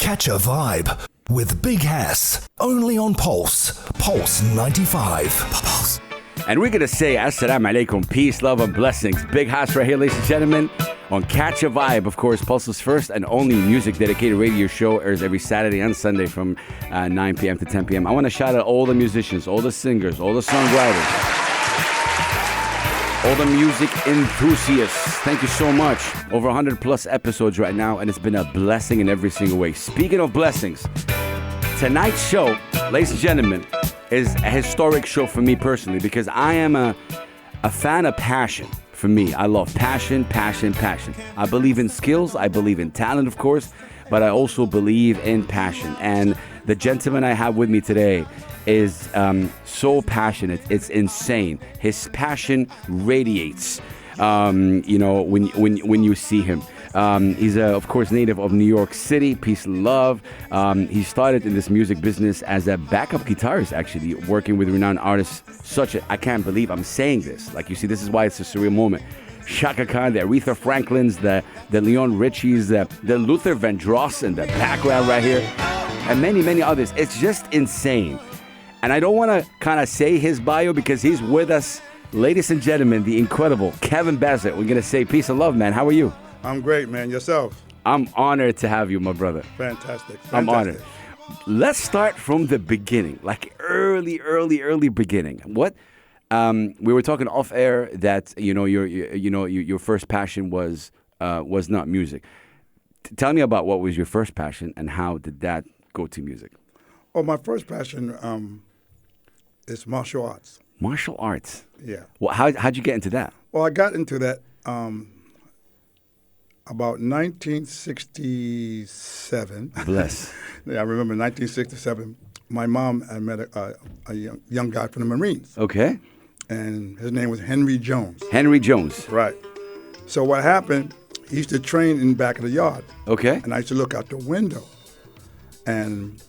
Catch a Vibe with Big Hass. Only on Pulse. Pulse 95. Pulse. And we're going to say Assalamu alaikum, peace, love, and blessings. Big Hass right here, ladies and gentlemen, on Catch a Vibe. Of course, Pulse's first and only music-dedicated radio show airs every Saturday and Sunday from 9 p.m. to 10 p.m. I want to shout out all the musicians, all the singers, all the songwriters, all the music enthusiasts. Thank you so much. Over 100 plus episodes right now, and it's been a blessing in every single way. Speaking of blessings, tonight's show, ladies and gentlemen, is a historic show for me personally because I am a fan of passion. For me, I love passion, passion, passion. I believe in skills. I believe in talent, of course, but I also believe in passion. And the gentleman I have with me today is so passionate. It's insane. His passion radiates. When you see him. He's of course native of New York City. Peace and love. He started in this music business as a backup guitarist, actually working with renowned artists I can't believe I'm saying this. Like, you see, this is why it's a surreal moment. Chaka Khan, the Aretha Franklins, the Leon Richies, the Luther Vandross, and the background right here, and many, many others. It's just insane. And I don't want to kind of say his bio because he's with us. Ladies and gentlemen, the incredible Kevin Bassett. We're going to say peace and love, man. How are you? I'm great, man. Yourself? I'm honored to have you, my brother. Fantastic. I'm honored. Let's start from the beginning, like early beginning. What we were talking off air that your first passion was not music. Tell me about what was your first passion and how did that go to music? Oh, my first passion is martial arts. Martial arts. Yeah. Well, how'd you get into that? Well, I got into that about 1967. Bless. Yeah, I remember 1967. My mom, I met a young guy from the Marines. Okay. And his name was Henry Jones. Henry Jones. Right. So what happened, he used to train in the back of the yard. Okay. And I used to look out the window. And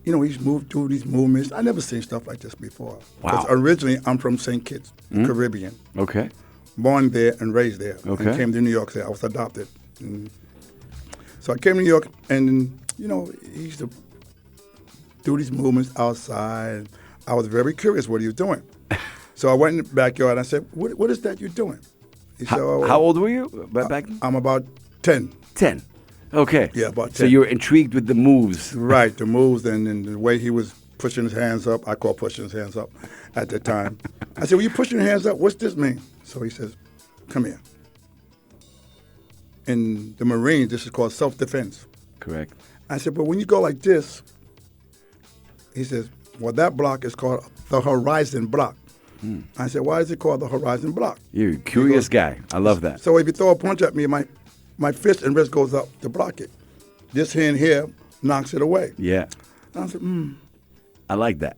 he's moved through these movements. I never seen stuff like this before. Wow. Because originally, I'm from St. Kitts, Caribbean. Okay. Born there and raised there. Okay. And came to New York there. I was adopted. And so I came to New York, and, he used to do these movements outside. I was very curious what he was doing. So I went in the backyard, and I said, what is that you're doing? He said, how old were you back then? I'm about 10. 10. Okay. Yeah, about 10. So you were intrigued with the moves. Right, the moves and the way he was pushing his hands up. I call pushing his hands up at the time. I said, well, you pushing your hands up? What's this mean? So he says, come here. In the Marines, this is called self-defense. Correct. I said, but when you go like this, he says, well, that block is called the horizon block. I said, why is it called the horizon block? You're a curious guy. I love that. So if you throw a punch at me, my fist and wrist goes up to block it. This hand here knocks it away. Yeah. And I said, I like that.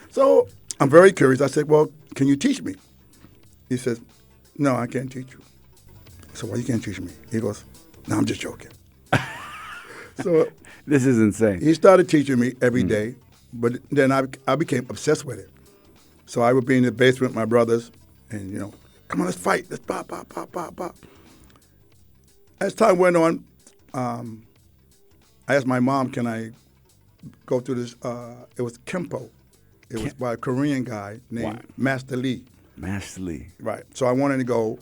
So I'm very curious. I said, well, can you teach me? He says, no, I can't teach you. I said, well, you can't teach me. He goes, no, I'm just joking. So this is insane. he started teaching me every day, but then I became obsessed with it. So I would be in the basement with my brothers and, come on, let's fight. Let's pop, pop, pop, pop, pop. As time went on, I asked my mom, can I go through this? It was Kempo. It was by a Korean guy named Master Lee. Master Lee. Right. So I wanted to go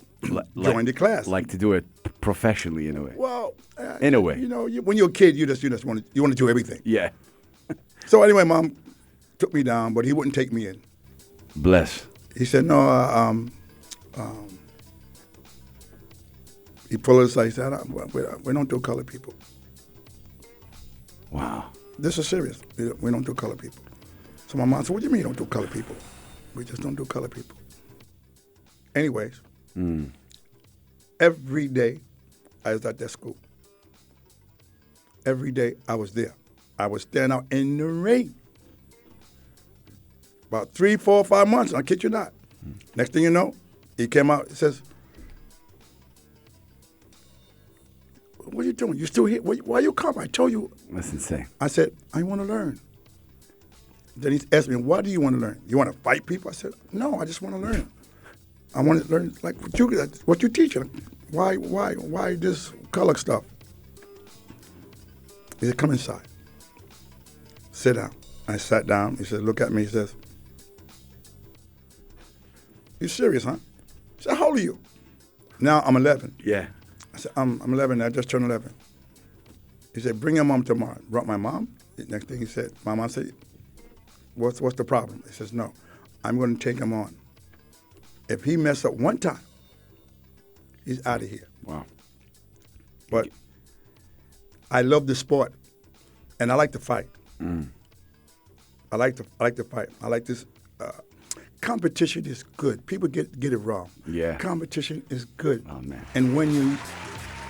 join the class. Like to do it professionally in a way. Well, in a way. When you're a kid, you just want to do everything. Yeah. So anyway, Mom took me down, but he wouldn't take me in. Bless. He said, no, he pulled us aside. He said, we don't do colored people. Wow. This is serious. We don't do colored people. So my mom said, what do you mean you don't do colored people? We just don't do colored people. Anyways, every day I was at that school. Every day I was there. I would stand out in the rain. About 3, 4, 5 months, I kid you not. Next thing you know, he came out and says, what are you doing? You still here? Why you come? I told you. That's insane. I said, I want to learn. Then he asked me, what do you want to learn? You want to fight people? I said, no, I just want to learn. I want to learn like what you teach. Why this color stuff? He said, come inside. Sit down. I sat down. He said, look at me. He says, you serious, huh? I said, how old are you? Now I'm 11. Yeah. I said, I'm 11. I just turned 11. He said, bring your mom tomorrow. Brought my mom. The next thing he said, my mom said, what's the problem? He says, no, I'm going to take him on. If he mess up one time, he's out of here. Wow. But I love the sport, and I like to fight. I like to fight. I like this. Competition is good. People get it wrong. Yeah. Competition is good. Oh, man. And when you...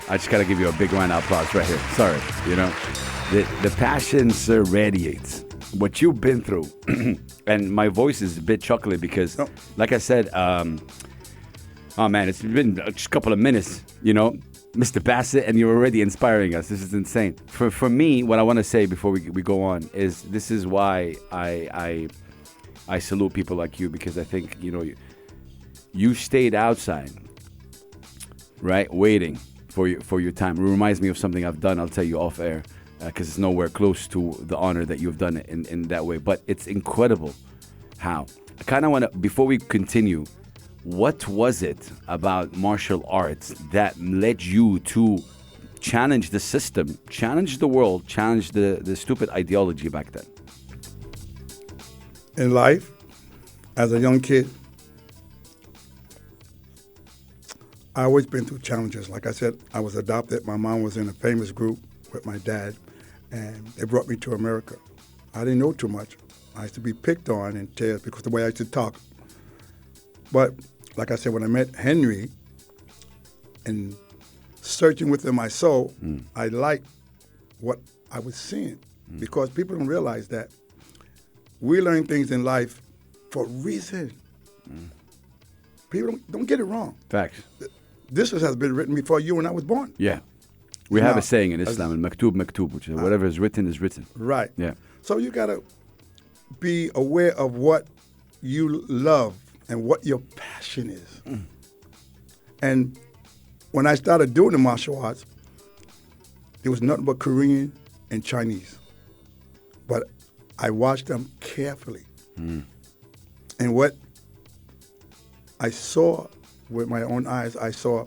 I just got to give you a big round of applause right here. Sorry. You know, the passion radiates. What you've been through, and my voice is a bit chuckly because, like I said, oh man, it's been just a couple of minutes, you know, Mr. Bassett, and you're already inspiring us. This is insane. For me, what I want to say before we go on is this is why I salute people like you, because I think, you know, you stayed outside, right, waiting for your time. It reminds me of something I've done. I'll tell you off air. Because it's nowhere close to the honor that you've done it in that way. But it's incredible how. I kind of want to, before we continue, what was it about martial arts that led you to challenge the system, challenge the world, challenge the stupid ideology back then? In life, as a young kid, I always been through challenges. Like I said, I was adopted. My mom was in a famous group with my dad, and they brought me to America. I didn't know too much. I used to be picked on and teased because of the way I used to talk. But like I said, when I met Henry and searching within my soul, I liked what I was seeing because people don't realize that we learn things in life for a reason. People don't get it wrong. Facts. This has been written before you and I was born. Yeah. We have a saying in Islam, al-maktub maktub, which is whatever is written is written. Right. Yeah. So you got to be aware of what you love and what your passion is. And when I started doing the martial arts, it was nothing but Korean and Chinese. But I watched them carefully. And what I saw with my own eyes, I saw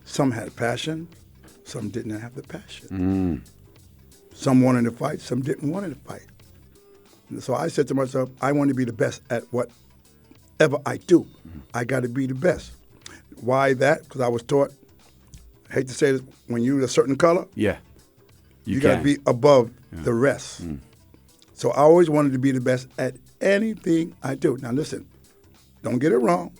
some had passion, some didn't have the passion. Some wanted to fight, some didn't want to fight. And so I said to myself, I want to be the best at whatever I do. I got to be the best. Why that? Because I was taught, I hate to say this, when you're a certain color, you got to be above the rest. So I always wanted to be the best at anything I do. Now listen, don't get it wrong.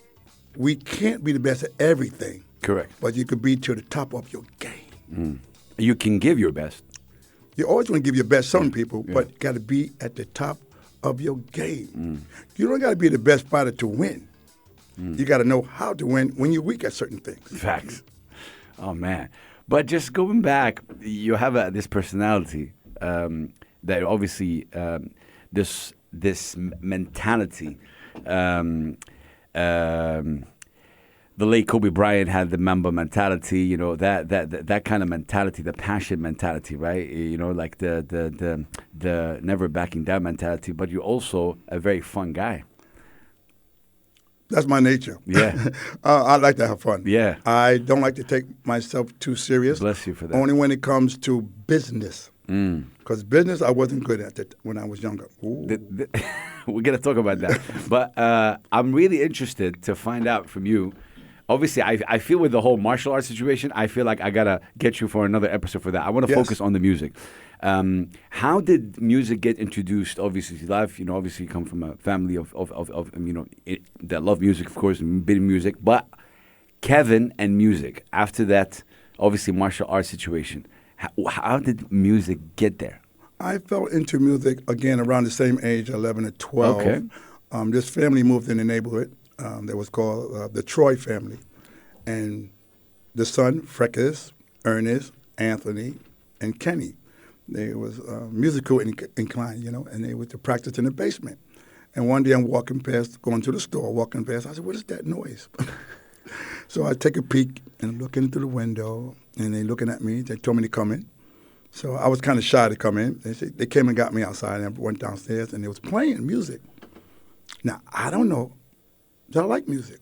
We can't be the best at everything. Correct. But you could be to the top of your game. You can give your best. You always want to give your best some people, but you got to be at the top of your game. You don't got to be the best fighter to win. You got to know how to win when you're weak at certain things. Facts. Oh, man. But just going back, you have this personality that obviously this mentality. The late Kobe Bryant had the Mamba mentality, you know, that kind of mentality, the passion mentality, right? You know, like the never backing down mentality. But you're also a very fun guy. That's my nature. Yeah. I like to have fun. Yeah. I don't like to take myself too serious. Bless you for that. Only when it comes to business. Because business, I wasn't good at it when I was younger. We're going to talk about that. But I'm really interested to find out from you. Obviously, I feel with the whole martial arts situation, I feel like I got to get you for another episode for that. I want to focus on the music. How did music get introduced, obviously, to life? You know, obviously you come from a family of you know, that love music, of course, and bit of music. But Kevin and music, after that, obviously, martial arts situation, how did music get there? I fell into music, again, around the same age, 11 or 12. Okay. This family moved in the neighborhood. That was called the Troy family. And the son, Freckles, Ernest, Anthony, and Kenny, they was musical inclined, you know, and they were to practice in the basement. And one day I'm walking past, going to the store, walking past. I said, what is that noise? So I take a peek and look into the window, and they looking at me. They told me to come in. So I was kind of shy to come in. They came and got me outside and went downstairs, and they was playing music. Now, I don't know that I like music,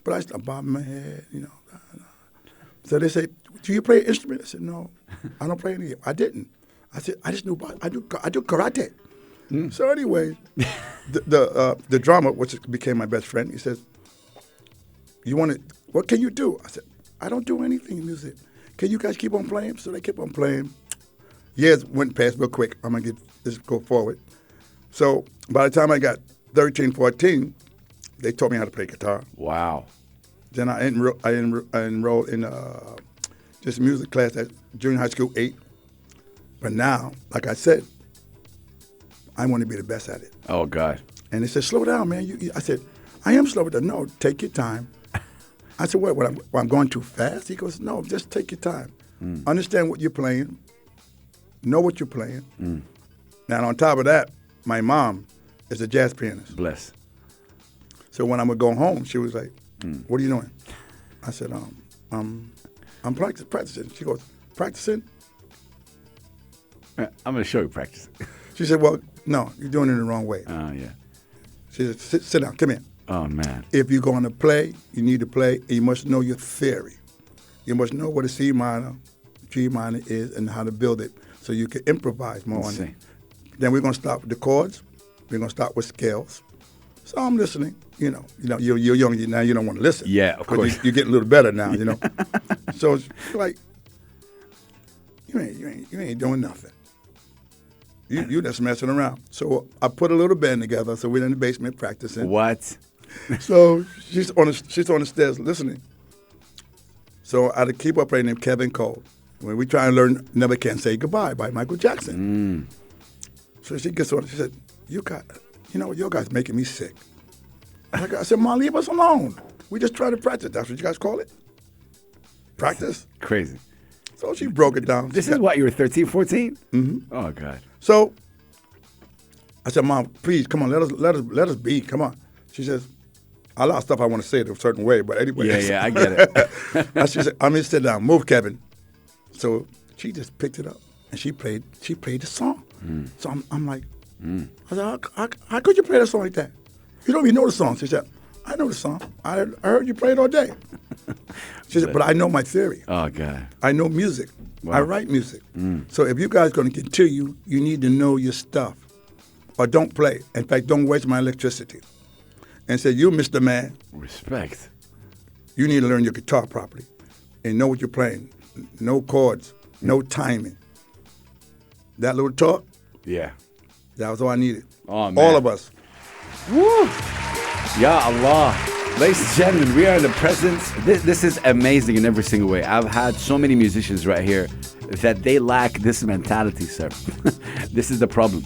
but I started bobbing my head, you know. So they said, do you play an instrument? I said, no, I don't play any. I didn't. I said, I just knew I do karate. So anyway, the drummer, which became my best friend, he says, what can you do? I said, I don't do anything in music. Can you guys keep on playing? So they kept on playing. Years went past real quick. I'm going to just go forward. So by the time I got 13, 14, they taught me how to play guitar. Wow. Then I enrolled in this music class at junior high school 8. But now, like I said, I want to be the best at it. Oh, God. And they said, slow down, man. I said, I am slow down. No, take your time. I said, what, I'm going too fast? He goes, no, just take your time. Understand what you're playing. Know what you're playing. Now, on top of that, my mom is a jazz pianist. Bless. So when I would go home, she was like, what are you doing? I said, I'm practicing. She goes, practicing? I'm going to show you practice. She said, well, no, you're doing it in the wrong way. Oh, yeah. She said, sit down, come here. Oh, man. If you're going to play, you need to play, and you must know your theory. You must know what a C minor, G minor is, and how to build it so you can improvise more on it. Then we're going to start with the chords. We're going to start with scales. So I'm listening. You're young now. You don't want to listen. Yeah, of course. You're getting a little better now. So it's like you ain't doing nothing. You just messing around. So I put a little band together. So we're in the basement practicing. What? So she's on the stairs listening. So I had a keyboard player named Kevin Cole. When we try and learn "Never Can Say Goodbye" by Michael Jackson. So she gets on. She said, your guys making me sick. I said, Mom, leave us alone. We just try to practice. That's what you guys call it? Practice? Crazy. So she broke it down. This is what, you were 13, 14? Mm-hmm. Oh, God. So I said, Mom, please, come on, let us be. Come on. She says, a lot of stuff I want to say it a certain way, but anyway. Yeah, I get it. She said, I'm going to sit down. Move, Kevin. So she just picked it up, and she played the song. So I'm like, I said, how could you play that song like that? You don't even know the song. She said, I know the song. I heard you play it all day. She said, but I know my theory. Oh, God. I know music. Wow. I write music. So if you guys are going to continue, you need to know your stuff. Or don't play. In fact, don't waste my electricity. And said, you, Mr. Man. Respect. You need to learn your guitar properly and know what you're playing. No chords, no timing. That little talk, yeah, that was all I needed. Oh, man. All of us. Woo! Ya Allah. Ladies and gentlemen, we are in the presence. This is amazing in every single way. I've had so many musicians right here that they lack this mentality, sir. This is the problem.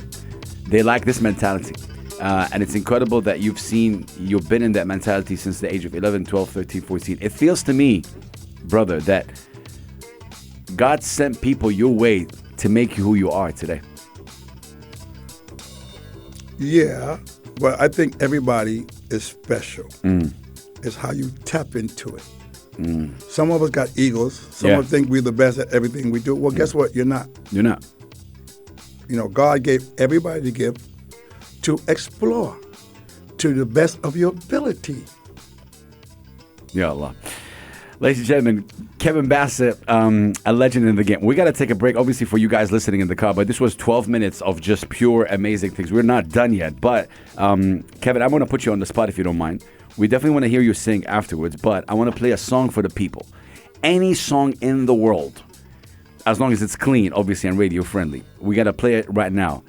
They lack this mentality. And it's incredible that you've been in that mentality since the age of 11, 12, 13, 14. It feels to me, brother, that God sent people your way to make you who you are today. Yeah, but I think everybody is special. It's how you tap into it. Some of us got egos. Some of us think we're the best at everything we do. Well, guess what? You're not. You're not. God gave everybody the gift to explore to the best of your ability. Ya Allah. Ladies and gentlemen, Kevin Bassett, a legend in the game. We got to take a break, obviously, for you guys listening in the car, but this was 12 minutes of just pure amazing things. We're not done yet, but Kevin, I want to put you on the spot if you don't mind. We definitely want to hear you sing afterwards, but I want to play a song for the people. Any song in the world, as long as it's clean, obviously, and radio friendly. We got to play it right now.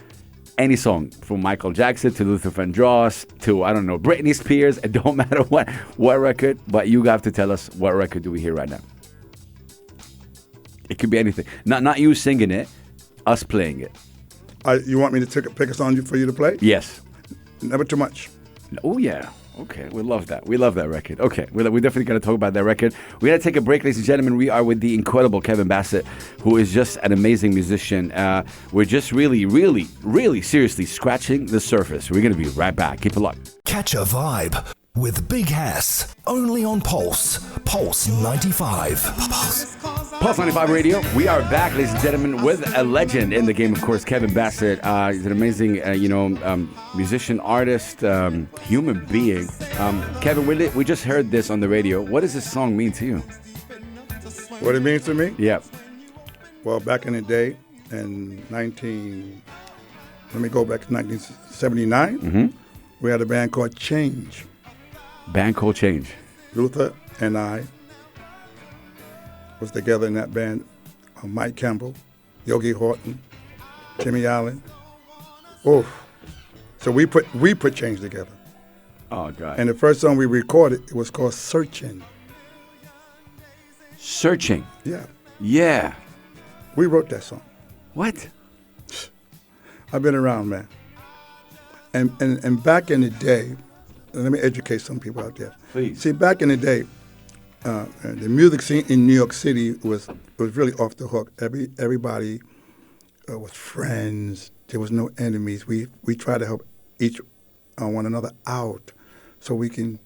Any song, from Michael Jackson to Luther Vandross to, I don't know, Britney Spears. It don't matter what record, but you have to tell us what record do we hear right now. It could be anything. Not you singing it, us playing it. You want me to pick a song for you to play? Yes. Never Too Much. Oh, yeah. Okay, we love that. We love that record. Okay, we're definitely going to talk about that record. We got to take a break, ladies and gentlemen. We are with the incredible Kevin Bassett, who is just an amazing musician. We're just really, really, really seriously scratching the surface. We're going to be right back. Keep it locked. Catch a vibe with Big Hass, only on Pulse 95. Pulse. Pulse 95 Radio. We are back, ladies and gentlemen, with a legend in the game, of course, Kevin Bassett. He's an amazing, musician, artist, human being. Kevin, we just heard this on the radio. What does this song mean to you? What it means to me? Yeah. Well, back in the day, in 1979, we had a band called Change. Band called Change. Luther and I was together in that band. Mike Campbell, Yogi Horton, Jimmy Allen. Oh, so we put Change together. Oh God! And the first song we recorded, it was called "Searching." Searching. Yeah. Yeah. We wrote that song. What? I've been around, man. And back in the day, let me educate some people out there. Please. See, back in the day, the music scene in New York City was really off the hook. Everybody was friends. There was no enemies. We tried to help one another out, so we can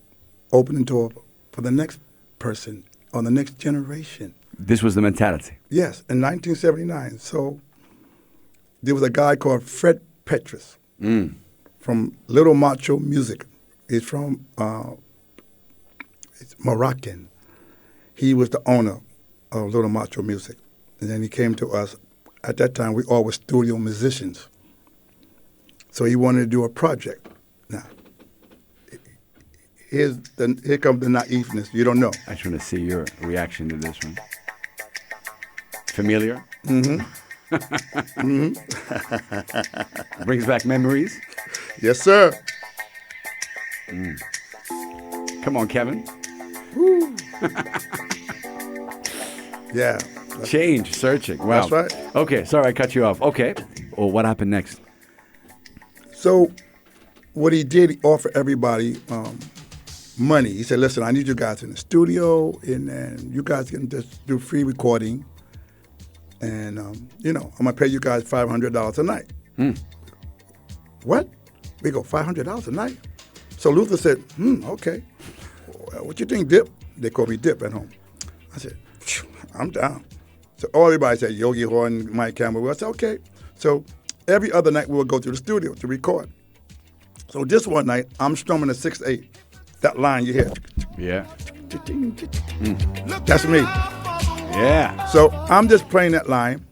open the door for the next person or the next generation. This was the mentality. Yes, in 1979. So there was a guy called Fred Petrus from Little Macho Music. He's from it's Moroccan. He was the owner of Little Macho Music. And then he came to us. At that time, we all were studio musicians. So he wanted to do a project. Now, here comes the naiveness. You don't know. I just want to see your reaction to this one. Familiar? Brings back memories? Yes, sir. Come on, Kevin. Woo. Yeah. Change, searching. Wow. That's right. Okay, sorry I cut you off. Okay. Well, what happened next? So what he did, he offered everybody money. He said, listen, I need you guys in the studio, and then you guys can just do free recording. And, I'm going to pay you guys $500 a night. What? We go, $500 a night? So Luther said, okay. What you think, Dip? They call me Dip at home. I said, I'm down. So everybody said, Yogi Horton, Mike Campbell. I said, okay. So every other night we would go to the studio to record. So this one night, I'm strumming a 6/8. That line you hear. Yeah. That's me. Yeah. So I'm just playing that line.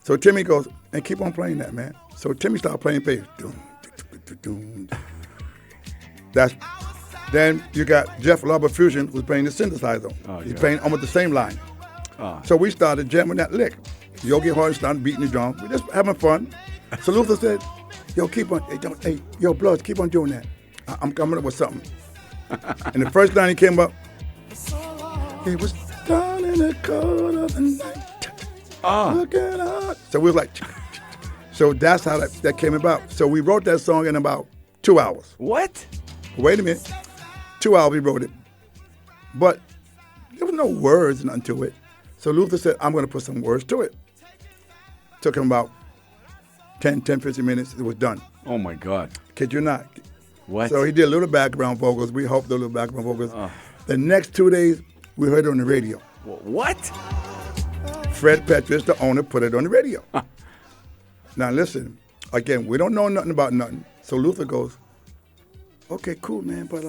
So Timmy goes, and keep on playing that, man. So Timmy started playing bass. Then you got Jeff Lubber Fusion, who's playing the synthesizer. He's playing almost the same line. So we started jamming that lick. Yogi Horton started beating the drum. We're just having fun. So Luther said, yo, keep on, yo, Bloods, keep on doing that. I'm coming up with something. And the first line he came up, it was down in the cold of the night. Looking out. So we was like, so that's how that came about. So we wrote that song in about 2 hours. What? Wait a minute. 2 hours we wrote it. But there was no words and nothing to it. So Luther said, I'm going to put some words to it. Took him about 10, 15 minutes. It was done. Oh, my God. Kid you not. What? So he did a little background vocals. We hoped a little background vocals. The next 2 days, we heard it on the radio. What? Fred Petrus, the owner, put it on the radio. Now listen, again, we don't know nothing about nothing. So Luther goes, okay, cool, man, but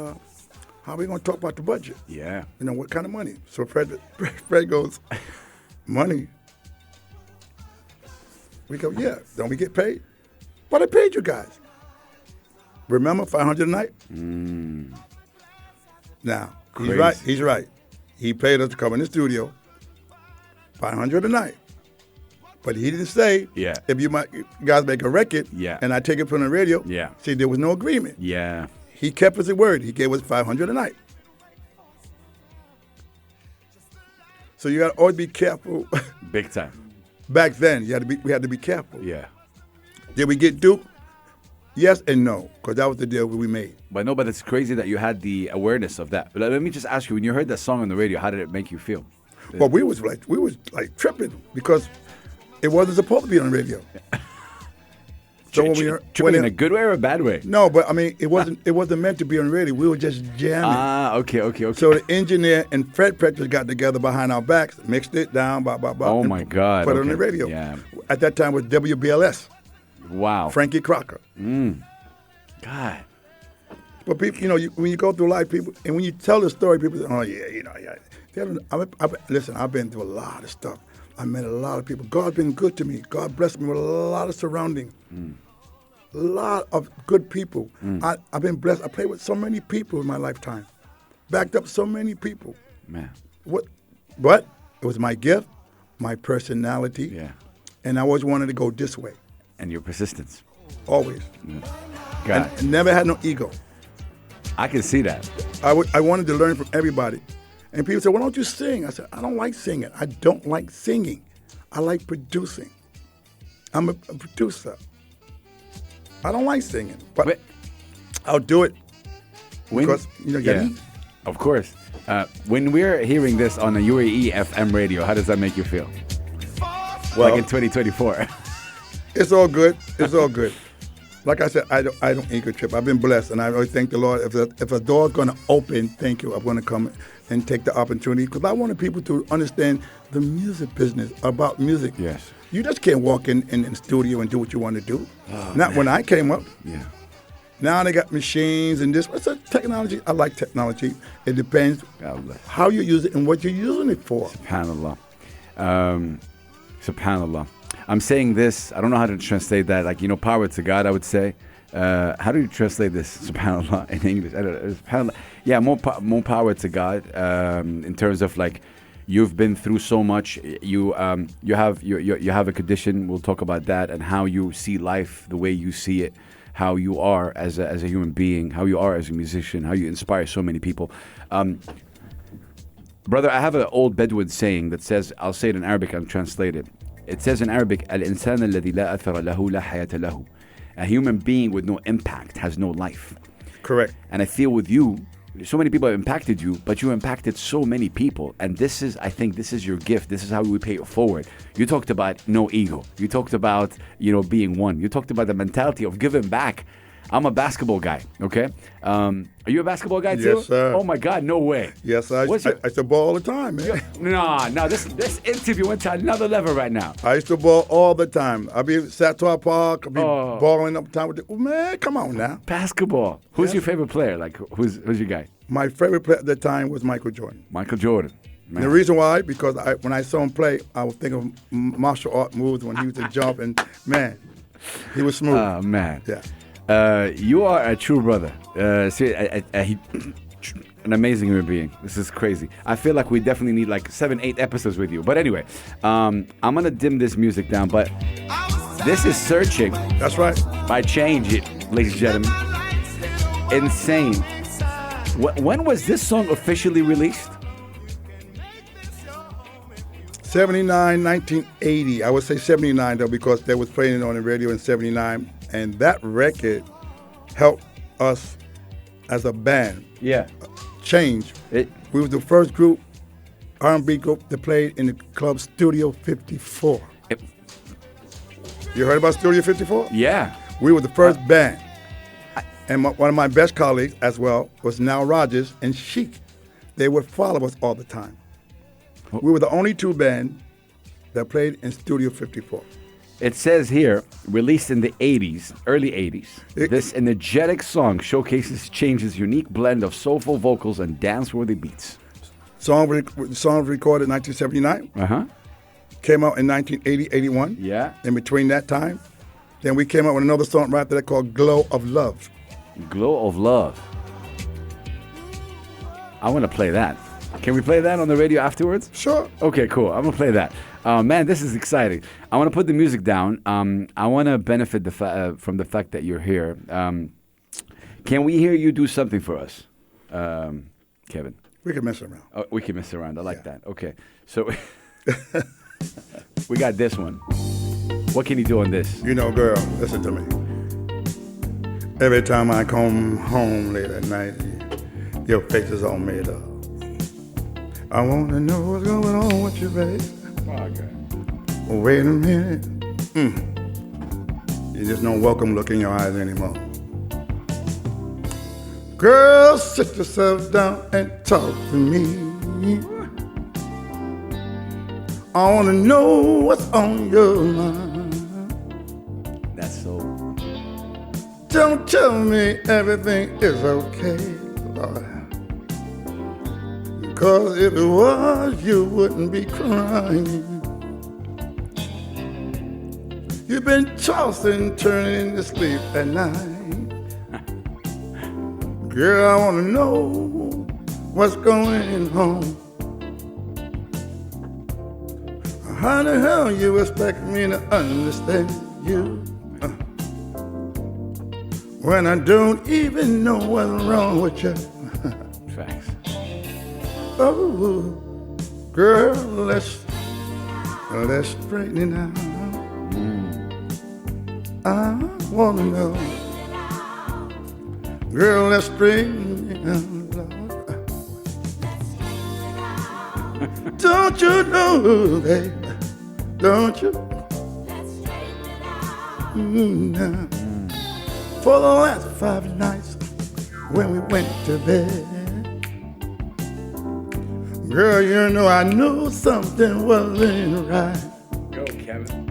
how are we going to talk about the budget? Yeah. What kind of money? So Fred goes, money? We go, yeah, don't we get paid? But I paid you guys. Remember, $500 a night? Now, he's right. He paid us to come in the studio, $500 a night. But he didn't say, if you guys make a record, and I take it from the radio, see, there was no agreement. Yeah. He kept his word. He gave us $500 a night. So you got to always be careful. Big time. Back then, we had to be careful. Yeah. Did we get duped? Yes and no, because that was the deal we made. But it's crazy that you had the awareness of that. But let me just ask you, when you heard that song on the radio, how did it make you feel? Well, we was tripping because it wasn't supposed to be on the radio. So when we Tripping in a good way or a bad way? No, but I mean, it wasn't meant to be on radio. We were just jamming. Okay. So the engineer and Fred Pretcher got together behind our backs, mixed it down, Oh my God! put it on the radio. Yeah. At that time it was WBLS. Wow. Frankie Crocker. God. But people, when you go through life, people, and when you tell the story, people say, "Oh yeah." Listen, I've been through a lot of stuff. I met a lot of people. God's been good to me. God blessed me with a lot of surrounding. A lot of good people. I've been blessed. I played with so many people in my lifetime. Backed up so many people. Man. But it was my gift, my personality. Yeah. And I always wanted to go this way. And your persistence. Always. God. And never had no ego. I can see that. I wanted to learn from everybody. And people said, "Why don't you sing?" I said, "I don't like singing. I don't like singing. I like producing. I'm a producer. I don't like singing, but I'll do it because you eat." Of course. When we're hearing this on a UAE FM radio, how does that make you feel? Well, like in 2024. It's all good. It's all good. Like I said, I don't ego trip. I've been blessed, and I always thank the Lord. If a door's going to open, thank you. I'm going to come and take the opportunity because I wanted people to understand the music business, about music. Yes. You just can't walk in the studio and do what you want to do. Not when I came up. Yeah. Now they got machines and this. What's the technology? I like technology. It depends how you use it and what you're using it for. SubhanAllah. SubhanAllah. I'm saying this, I don't know how to translate that. Like, power to God, I would say. How do you translate this, SubhanAllah, in English? I don't know. SubhanAllah. Yeah, more power to God in terms of like, you've been through so much. You have a condition. We'll talk about that and how you see life, the way you see it, how you are as a human being, how you are as a musician, how you inspire so many people. Brother, I have an old Bedouin saying that says, I'll say it in Arabic and translate it. It says in Arabic, الإنسان الذي لا أثر له لا حياة له. A human being with no impact has no life. Correct. And I feel with you, so many people have impacted you, but you impacted so many people. And I think this is your gift. This is how we pay it forward. You talked about no ego. You talked about, being one. You talked about the mentality of giving back. I'm a basketball guy, okay? Are you a basketball guy too? Yes, sir. Oh my God, no way. Yes, I used to ball all the time, man. No, this interview went to another level right now. I used to ball all the time. I'd be at Sattar Park, I'd be balling up time with man, come on now. Basketball. Who's your favorite player? Like, who's your guy? My favorite player at the time was Michael Jordan. Michael Jordan. Man. The reason why, because when I saw him play, I would think of martial art moves when he used to jump, and man, he was smooth. Oh, man. Yeah. You are a true brother. An amazing human being. This is crazy. I feel like we definitely need like 7-8 episodes with you. But anyway, I'm going to dim this music down. But this is Searching. That's right. By Change It, ladies and gentlemen. Insane. When was this song officially released? 79, 1980. I would say 79 though, because they was playing it on the radio in 79. And that record helped us as a band change. We were the first group, R&B group, that played in the club Studio 54. You heard about Studio 54? Yeah. We were the first band. And one of my best colleagues as well was Nile Rodgers and Chic. They would follow us all the time. We were the only two bands that played in Studio 54. It says here, released in the 80s, early 80s, this energetic song showcases Change's unique blend of soulful vocals and dance-worthy beats. Song was recorded in 1979. Came out in 1980, 81. Yeah. In between that time. Then we came out with another song right there called Glow of Love. Glow of Love. I want to play that. Can we play that on the radio afterwards? Sure. Okay, cool. I'm going to play that. Man, this is exciting. I want to put the music down. I want to benefit from the fact that you're here. Can we hear you do something for us, Kevin? We can mess around. Oh, we can mess around. I like that. Okay. So we got this one. What can you do on this? Girl, listen to me. Every time I come home late at night, your face is all made up. I want to know what's going on with you, babe. Oh, God. Wait a minute. You just don't welcome look in your eyes anymore. Girl, sit yourself down and talk to me. I want to know what's on your mind. That's so. Don't tell me everything is okay, Lord. Because if it was, you wouldn't be crying. You've been tossing, turning to sleep at night. Girl, I want to know what's going on. How the hell you expect me to understand you when I don't even know what's wrong with you? Facts. Oh, girl, let's straighten it out. I wanna know, girl, let's straighten it out, Lord. Don't you know, babe? Don't you? Now, for the last 5 nights when we went to bed, girl, you know I knew something wasn't right. Go, Kevin.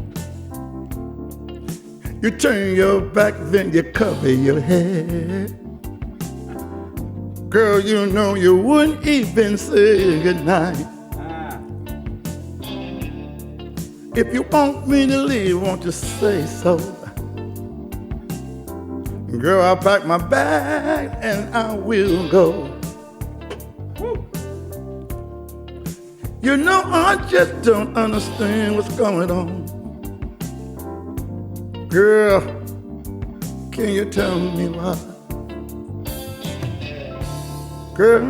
You turn your back, then you cover your head. Girl, you know you wouldn't even say goodnight. If you want me to leave, won't you say so? Girl, I'll pack my bag and I will go. You know I just don't understand what's going on. Girl, can you tell me why? Girl,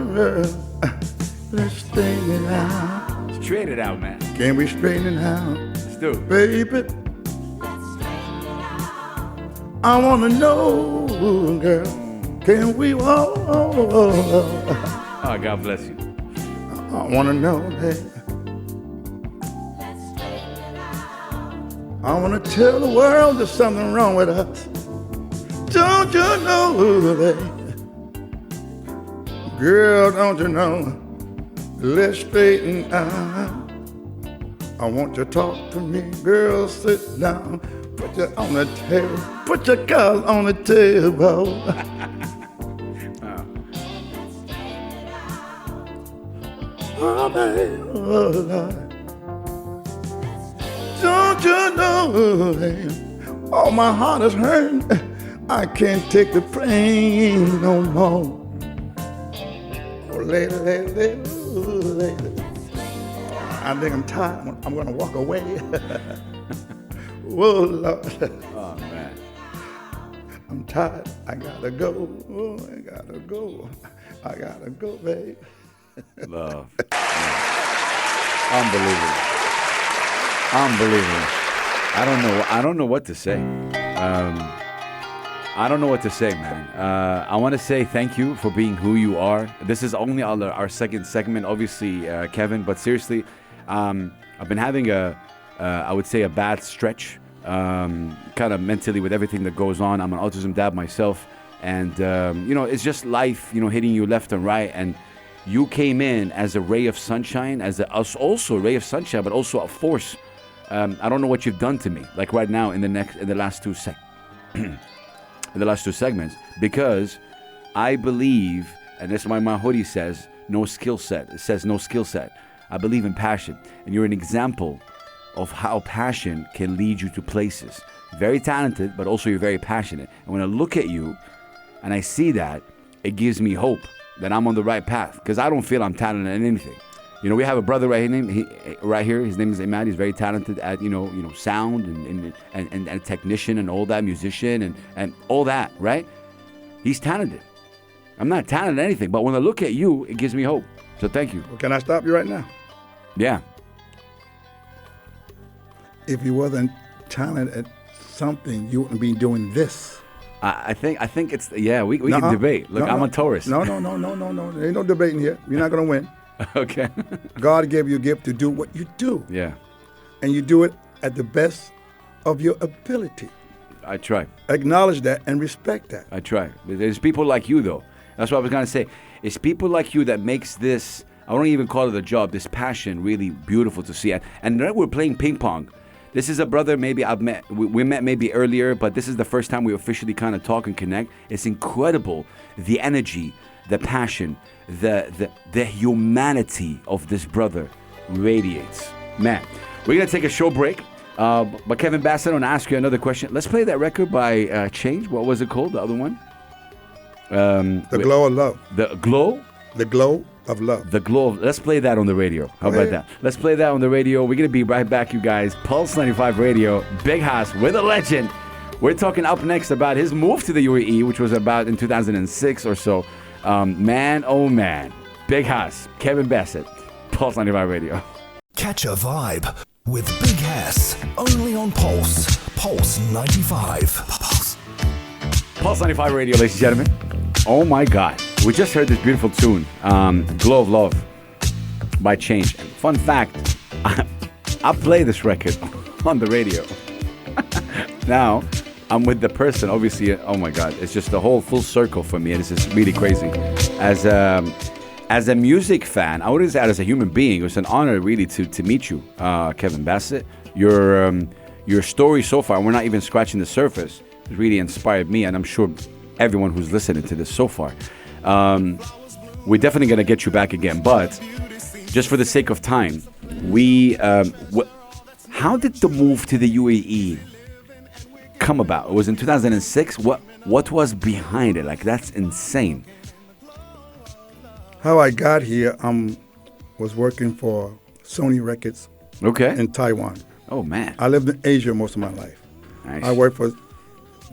let's straighten it out. Straight it out, man. Can we straighten it out? Let's do it. Baby, I wanna know, girl, can we walk? Oh, God bless you. I wanna know, baby. I wanna tell the world there's something wrong with us. Don't you know, baby? Girl, don't you know? Let's straighten out. I want you to talk to me, girl. Sit down, put you on the table, put your cards on the table. Oh, baby, oh, Lord. Don't you know, baby? Oh, my heart is hurting. I can't take the pain no more. Oh, lady, lady, lady, lady. I think I'm tired. I'm gonna walk away. Whoa, Lord. Oh, man. I'm tired. I gotta go. Oh, I gotta go. I gotta go, babe. Love. Unbelievable. Unbelievable. I don't know what to say. I don't know what to say, man. I want to say thank you for being who you are. This is only our second segment, obviously, Kevin. But seriously, I've been having I would say a bad stretch, kind of mentally with everything that goes on. I'm an autism dad myself, and it's just life, hitting you left and right. And you came in as a ray of sunshine, also a ray of sunshine, but also a force. I don't know what you've done to me, like right now in the last two segments, because I believe, and this is why my hoodie says no skill set. It says no skill set. I believe in passion, and you're an example of how passion can lead you to places. Very talented, but also you're very passionate. And when I look at you and I see that, it gives me hope that I'm on the right path, because I don't feel I'm talented in anything. We have a brother right here. His name is Imad. He's very talented at sound and a technician and all that, musician and all that, right? He's talented. I'm not talented at anything, but when I look at you, it gives me hope. So thank you. Well, can I stop you right now? Yeah. If you wasn't talented at something, you wouldn't be doing this. I think it's we can debate. Look, I'm a Taurus. No. There ain't no debating here. You're not gonna win. Okay. God gave you a gift to do what you do. Yeah. And you do it at the best of your ability. I try. Acknowledge that and respect that. I try. There's people like you, though. That's what I was going to say. It's people like you that makes this, I don't even call it a job, this passion really beautiful to see. And then we're playing ping pong. This is a brother maybe we met maybe earlier, but this is the first time we officially kind of talk and connect. It's incredible, the energy, the passion, the humanity of this brother radiates. Man, we're going to take a show break. But Kevin Bassett, I want to ask you another question. Let's play that record by Change. What was it called, the other one? The Glow of Love. The Glow? The Glow of Love. The Glow of, let's play that on the radio. How about that? Let's play that on the radio. We're going to be right back, you guys. Pulse 95 Radio, Big House with a legend. We're talking up next about his move to the UAE, which was about in 2006 or so. Man, oh man. Big House, Kevin Bassett, Pulse 95 Radio. Catch a vibe with Big Hass, only on Pulse. Pulse 95. Pulse 95 Radio, ladies and gentlemen. Oh my God. We just heard this beautiful tune, Glow of Love by Change. And fun fact, I play this record on the radio. Now, I'm with the person, obviously, oh my God. It's just the whole full circle for me, and it's just really crazy. As a music fan, I wouldn't say as a human being, it was an honor really to meet you, Kevin Bassett. Your story so far, we're not even scratching the surface, really inspired me, and I'm sure everyone who's listening to this so far. We're definitely going to get you back again, but just for the sake of time, how did the move to the UAE come about? It was in 2006. What was behind it? Like, that's insane. How I got here, was working for Sony Records in Taiwan. Oh, man. I lived in Asia most of my life. Nice. I worked for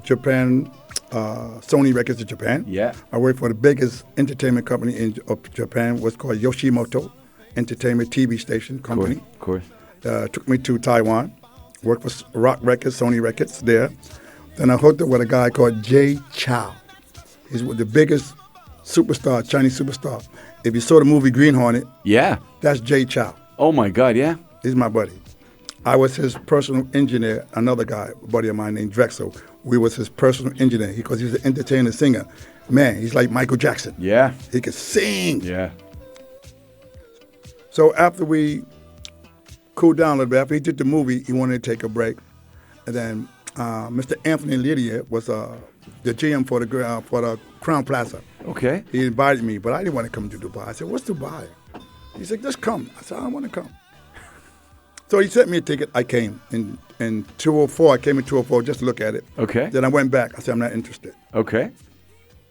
Japan, Sony Records in Japan. Yeah. I worked for the biggest entertainment company of Japan, what's called Yoshimoto Entertainment TV Station Company. Of course. Took me to Taiwan, worked for Rock Records, Sony Records there. Then I hooked up with a guy called Jay Chow. He's the biggest superstar, Chinese superstar. If you saw the movie Green Hornet, that's Jay Chow. Oh my God, yeah. He's my buddy. I was his personal engineer. Another guy, a buddy of mine named Drexel. We was his personal engineer because he was an entertainer, singer. Man, he's like Michael Jackson. Yeah. He could sing. Yeah. So after we cooled down a little bit, after he did the movie, he wanted to take a break. And then Mr. Anthony Lydia was the GM for the Crown Plaza. Okay. He invited me, but I didn't want to come to Dubai. I said, what's Dubai? He said, just come. I said, I don't want to come. So he sent me a ticket. I came in 2004. I came in 2004 just to look at it. Okay. Then I went back. I said, I'm not interested. Okay.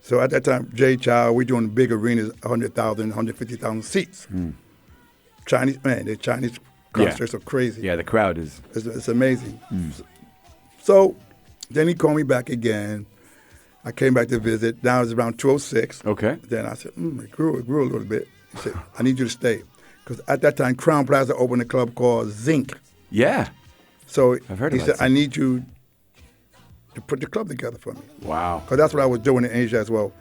So at that time, Jay Chow, we're doing big arenas, 100,000, 150,000 seats. The Chinese concerts are crazy. Yeah, the crowd is. It's amazing. So then he called me back again. I came back to visit. Now it was around 2006. Okay. Then I said, it grew a little bit. He said, I need you to stay. Because at that time, Crown Plaza opened a club called Zinc. Yeah. So I've heard he about said, Zinc. I need you to put the club together for me. Wow. Because that's what I was doing in Asia as well.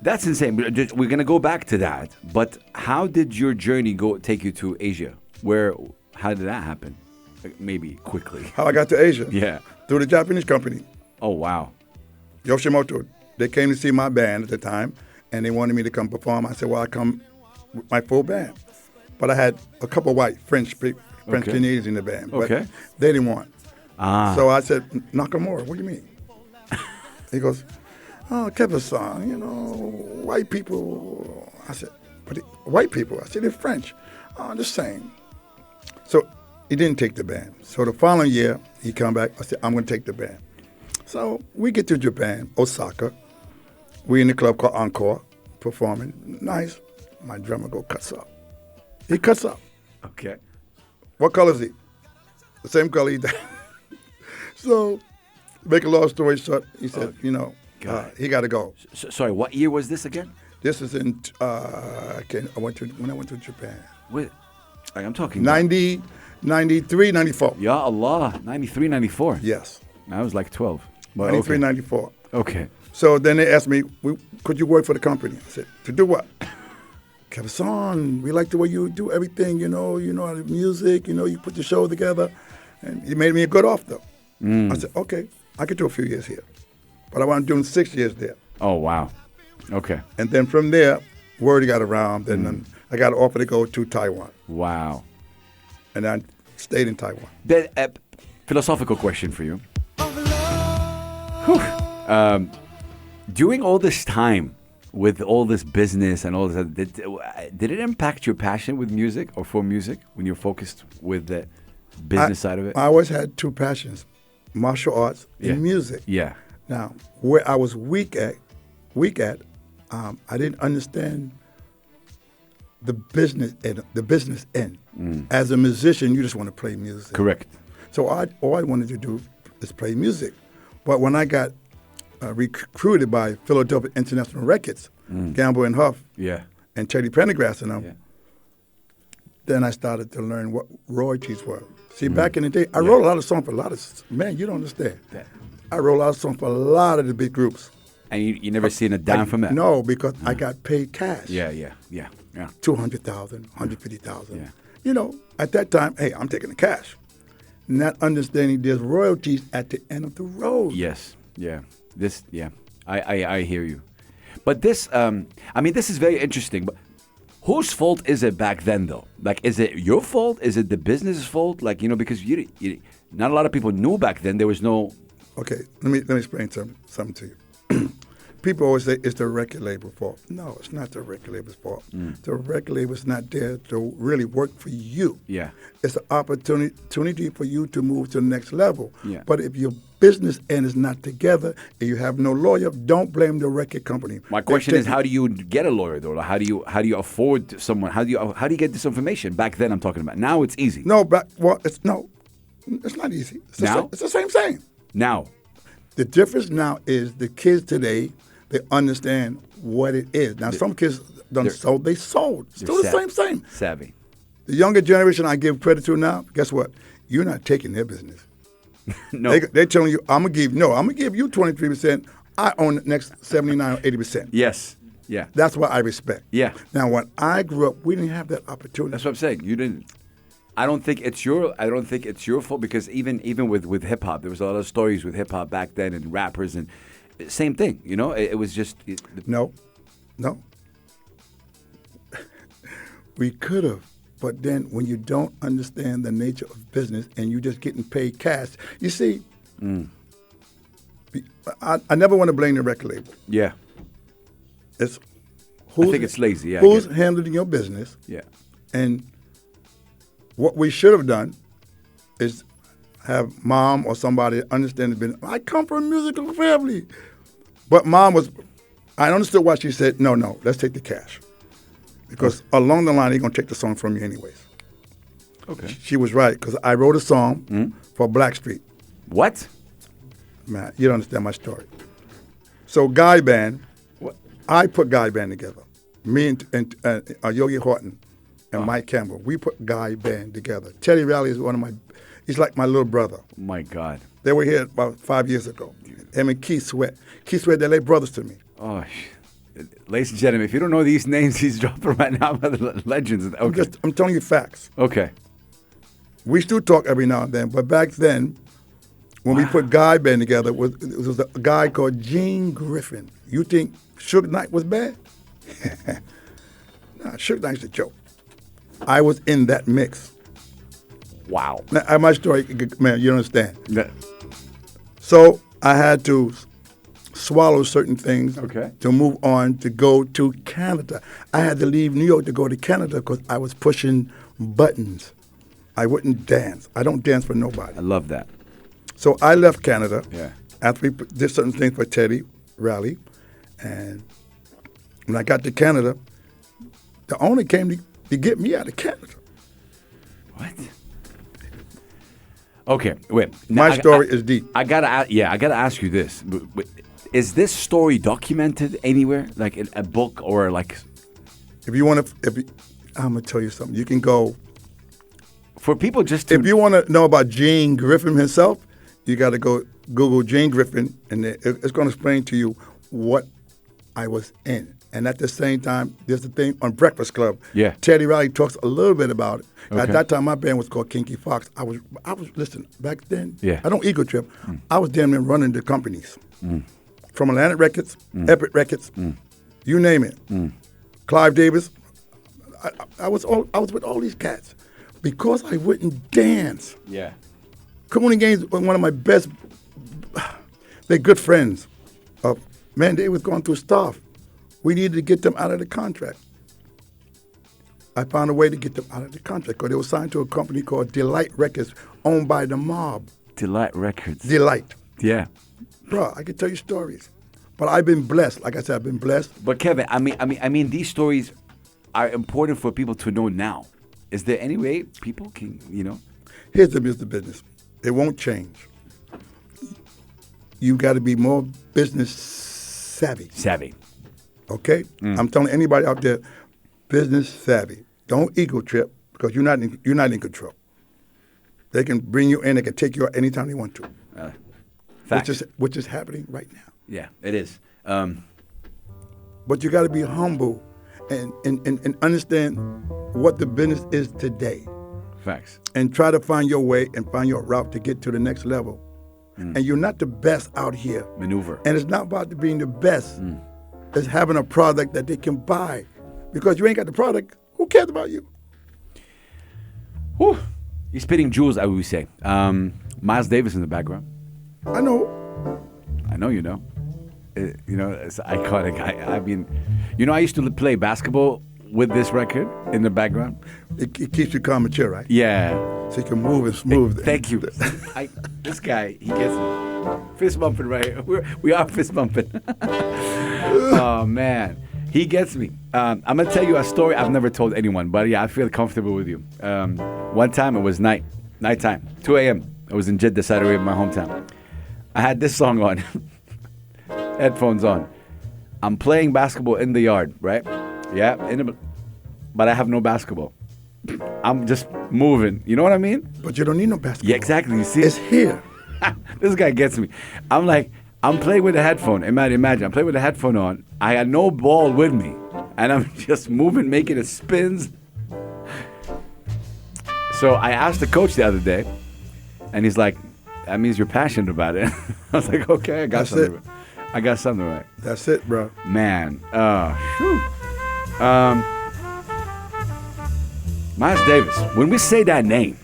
That's insane. We're going to go back to that. But how did your journey take you to Asia? How did that happen? Like, maybe quickly. How I got to Asia? Yeah. Through the Japanese company. Oh, wow. Yoshimoto. They came to see my band at the time, and they wanted me to come perform. I said, well, I come with my full band. But I had a couple white French Canadians in the band. But they didn't want. So I said, Nakamura, what do you mean? He goes, oh, Kevin-san, white people. I said, but white people? I said, they're French. Oh, I'm just saying. So he didn't take the band. So the following year, he come back. I said, I'm going to take the band. So we get to Japan, Osaka. We in the club called Encore, performing. Nice. My drummer cuts up. He cuts up. Okay. What color is he? The same color he died. So, make a long story short, he said, he got to go. Sorry, what year was this again? This is in, when I went to Japan. Wait, I'm talking 90, 93, 94. Ya Allah, 93, 94. Yes. I was like 12. But 93, okay. 94. Okay. So then they asked me, could you work for the company? I said, to do what? Kevin, we like the way you do everything, the music, you put the show together. And he made me a good offer. I said, okay. I could do a few years here. But I wound up doing 6 years there. Oh, wow. Okay. And then from there, word got around, and I got an offer to go to Taiwan. Wow. And I stayed in Taiwan. Philosophical question for you. During all this time, with all this business and all this, did it impact your passion with music or for music when you're focused with the business side of it? I always had two passions, martial arts and music. Yeah. Now, where I was weak at, I didn't understand the business end. As a musician, you just want to play music. Correct. So all I wanted to do is play music. But when I got recruited by Philadelphia International Records, Gamble and Huff, and Teddy Pendergrass and them, then I started to learn what royalties were. See, back in the day, I wrote a lot of songs for a lot of, man, you don't understand. I wrote a lot of songs for a lot of the big groups. And you never seen a dime from that? No, because I got paid cash. Yeah. 200,000, 150,000. Yeah. You know, at that time, hey, I'm taking the cash. Not understanding there's royalties at the end of the road. Yes. Yeah. I hear you. But this, this is very interesting. But whose fault is it back then, though? Like, is it your fault? Is it the business's fault? Like, because you not a lot of people knew back then. There was no. Okay, let me explain something to you. People always say it's the record label's fault. No, it's not the record label's fault. The record label's not there to really work for you. Yeah. It's an opportunity for you to move to the next level. Yeah. But if your business end is not together and you have no lawyer, don't blame the record company. My question is, how do you get a lawyer, though? How do you afford someone? How do you get this information? Back then, I'm talking about. Now it's easy. It's not easy. It's the same thing. Now. The difference now is the kids today, they understand what it is. Now, some kids sold. Still the same. Savvy. The younger generation I give credit to now, guess what? You're not taking their business. No. They're telling you, I'm going to give you 23%. I own the next 79 or 80%. Yes. Yeah. That's what I respect. Yeah. Now, when I grew up, we didn't have that opportunity. That's what I'm saying. You didn't. I don't think it's your fault, because even with hip hop, there was a lot of stories with hip hop back then and rappers and same thing. It was just no. We could have, but then when you don't understand the nature of business and you just getting paid cash, you see. I never want to blame the record label. Yeah. I think it's lazy. Yeah. Who's handling your business? Yeah. And what we should have done is have mom or somebody understand the business. I come from a musical family. But mom I understood why she said, no, let's take the cash. Because along the line, they're going to take the song from you anyways. Okay. She was right, because I wrote a song for Blackstreet. What? Man, you don't understand my story. So Guy Band, I put Guy Band together. Me and Yogi Horton. And Mike Campbell, we put Guy Band together. Teddy Riley is he's like my little brother. My God. They were here about 5 years ago. Him and Keith Sweat. Keith Sweat, they're like brothers to me. Oh, ladies and gentlemen, if you don't know these names he's dropping right now, legends. Okay. I'm telling you facts. Okay. We still talk every now and then, but back then, when we put Guy Band together, it was a guy called Gene Griffin. You think Suge Knight was bad? Nah, Suge Knight's a joke. I was in that mix. Wow. Now, my story, man, you don't understand. Yeah. So I had to swallow certain things to move on to go to Canada. I had to leave New York to go to Canada because I was pushing buttons. I wouldn't dance. I don't dance for nobody. I love that. So I left Canada we after did certain things for Teddy Riley. And when I got to Canada, the owner came to get me out of Canada. What? Okay, wait. My story is deep. I gotta ask you this: is this story documented anywhere, like in a book or like? If you want to, I'm gonna tell you something. You can go. For people just to. If you want to know about Gene Griffin himself, you got to go Google Gene Griffin, and it's going to explain to you what I was in. And at the same time, there's the thing on Breakfast Club. Yeah. Teddy Riley talks a little bit about it. Okay. At that time, my band was called Kinky Fox. I was listen, back then, Yeah. I don't ego trip. I was damn near running the companies. From Atlantic Records, Epic Records, you name it. Clive Davis. I was with all these cats because I wouldn't dance. Yeah. Community Games was one of my best. They're good friends. Man, they was going through stuff. We needed to get them out of the contract. I found a way to get them out of the contract because they were signed to a company called Delight Records, owned by the mob. Delight Records. Delight. Yeah. Bro, I can tell you stories. But I've been blessed. Like I said, I've been blessed. But Kevin, I mean, these stories are important for people to know now. Is there any way people can, Here's the business. It won't change. You got to be more business savvy. Savvy. Okay? I'm telling anybody out there, business savvy. Don't ego trip because you're not in control. They can bring you in. They can take you out anytime they want to. Facts. Which is happening right now. Yeah, it is. But you got to be humble and understand what the business is today. Facts. And try to find your way and find your route to get to the next level. And you're not the best out here. Maneuver. And it's not about being the best. It's having a product that they can buy. Because you ain't got the product, who cares about you? Whew. You're spitting jewels, I would say. Miles Davis in the background. I know. I know you know. It's iconic. I mean, I used to play basketball with this record in the background. It keeps you calm and chill, right? Yeah. So you can move and smooth. Thank you. This guy, he gets me. Fist bumping right here. We are fist bumping. Oh, man. He gets me. I'm going to tell you a story I've never told anyone, but yeah, I feel comfortable with you. One time it was nighttime, 2 a.m. I was in Jeddah, Saudi Arabia, my hometown. I had this song on, headphones on. I'm playing basketball in the yard, right? Yeah, but I have no basketball. I'm just moving. You know what I mean? But you don't need no basketball. Yeah, exactly. You see? It's here. This guy gets me. I'm playing with a headphone. Imagine, I'm playing with a headphone on. I had no ball with me. And I'm just moving, making it spins. So I asked the coach the other day, and he's like, that means you're passionate about it. I was like, okay, I got something. I got something right. That's it, bro. Man. Miles Davis. When we say that name,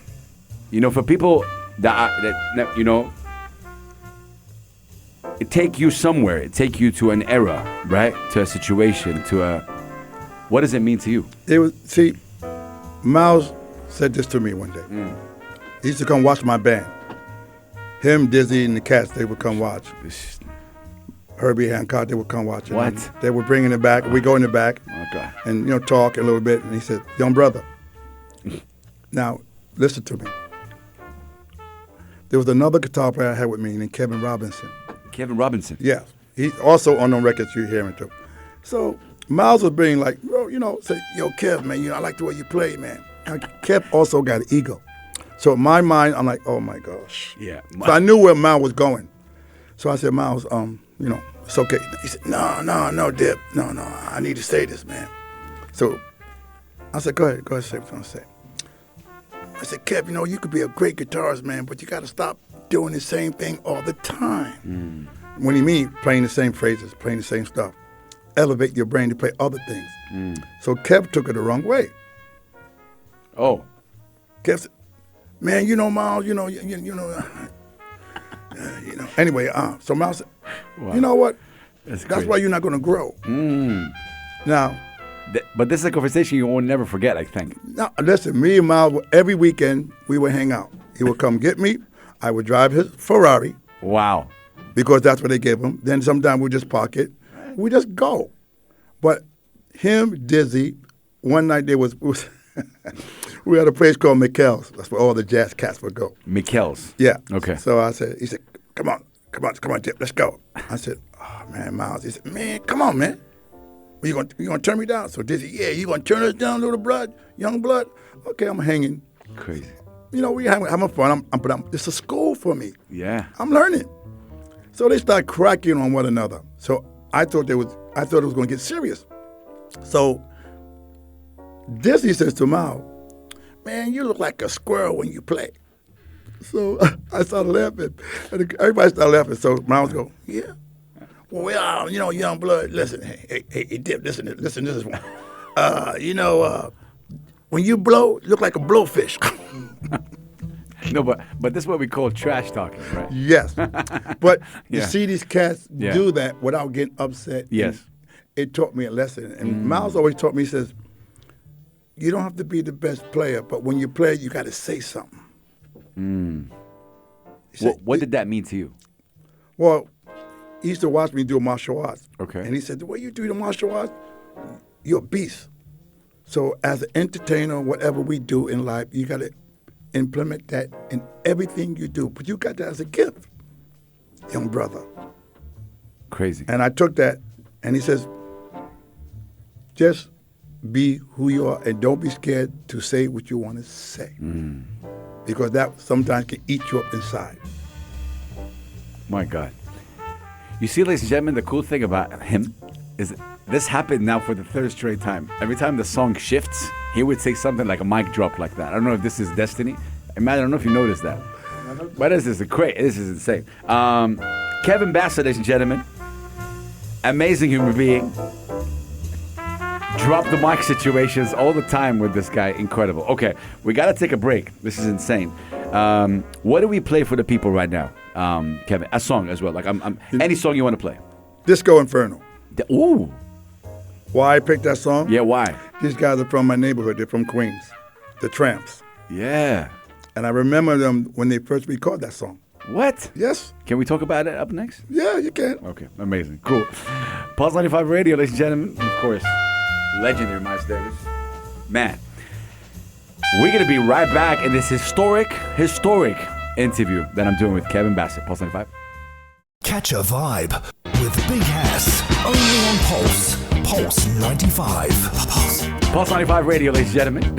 for people that it take you somewhere. It take you to an era, right? To a situation, what does it mean to you? Miles said this to me one day. He used to come watch my band. Him, Dizzy, and the Cats, they would come watch. Herbie Hancock, they would come watch. What? They were bringing it back. We go in the back Okay. and talk a little bit. And he said, young brother, now listen to me. There was another guitar player I had with me named Kevin Robinson. Kevin Robinson. Yeah. He's also on the records you're hearing too. So Miles was being like, bro, say, yo, Kev, man, I like the way you play, man. And Kev also got an ego. So in my mind, I'm like, oh my gosh. Yeah. So I knew where Miles was going. So I said, Miles, it's okay. He said, no, Dip. No, I need to say this, man. So I said, go ahead, say what you want to say. I said, Kev, you could be a great guitarist, man, but you got to stop doing the same thing all the time. When you mean playing the same phrases, playing the same stuff, elevate your brain to play other things. So Kev took it the wrong way. Oh. Kev said, man, Miles, Anyway, so Miles said, wow. You know what? That's why you're not going to grow. Now. But this is a conversation you will never forget, I think. No, listen, me and Miles, every weekend, we would hang out. He would come get me. I would drive his Ferrari. Wow. Because that's what they give him. Then sometimes we just park it. We just go. But him, Dizzy, one night we had a place called Mikkel's. That's where all the jazz cats would go. Mikkel's? Yeah. Okay. So he said, come on, Dip, let's go. I said, oh, man, Miles. He said, man, come on, man. You gonna turn me down? So Dizzy, yeah, you gonna turn us down, little blood, young blood? Okay, I'm hanging. Crazy. We having fun. But it's a school for me. Yeah. I'm learning. So they start cracking on one another. So I thought it was gonna get serious. So Disney says to Miles, man, you look like a squirrel when you play. So I started laughing. And everybody started laughing. So Miles go, yeah. Well, young blood, listen, hey, Dip, listen to this one. When you blow, you look like a blowfish. No, but this is what we call trash talking, right? Yes. But you Yeah. see these cats Yeah. do that without getting upset. Yes. It taught me a lesson. And Miles always taught me, he says, you don't have to be the best player, but when you play, you got to say something. He said, What did that mean to you? Well, he used to watch me do martial arts. Okay. And he said, the way you do the martial arts, you're a beast. So as an entertainer, whatever we do in life, you got to implement that in everything you do. But you got that as a gift, young brother. Crazy. And I took that, and he says, just be who you are and don't be scared to say what you want to say. Because that sometimes can eat you up inside. My God. You see, ladies and gentlemen, the cool thing about him is this happened now for the third straight time. Every time the song shifts, he would say something like a mic drop like that. I don't know if this is destiny. I don't know if you noticed that. But this is insane. Kevin Bassett, ladies and gentlemen. Amazing human being. Drop the mic situations all the time with this guy. Incredible. Okay, we got to take a break. This is insane. What do we play for the people right now, Kevin? A song as well. Like any song you want to play. Disco Inferno. Ooh. Why I picked that song? Yeah, why? These guys are from my neighborhood. They're from Queens. The Tramps. Yeah. And I remember them when they first recorded that song. What? Yes. Can we talk about it up next? Yeah, you can. Okay, amazing. Cool. Pulse 95 Radio, ladies and gentlemen. Of course, legendary Miles Davis. Man, we're going to be right back in this historic interview that I'm doing with Kevin Bassett. Pulse 95. Catch a vibe with Big Hass. Only on Pulse 95. Pulse 95 Radio, ladies and gentlemen.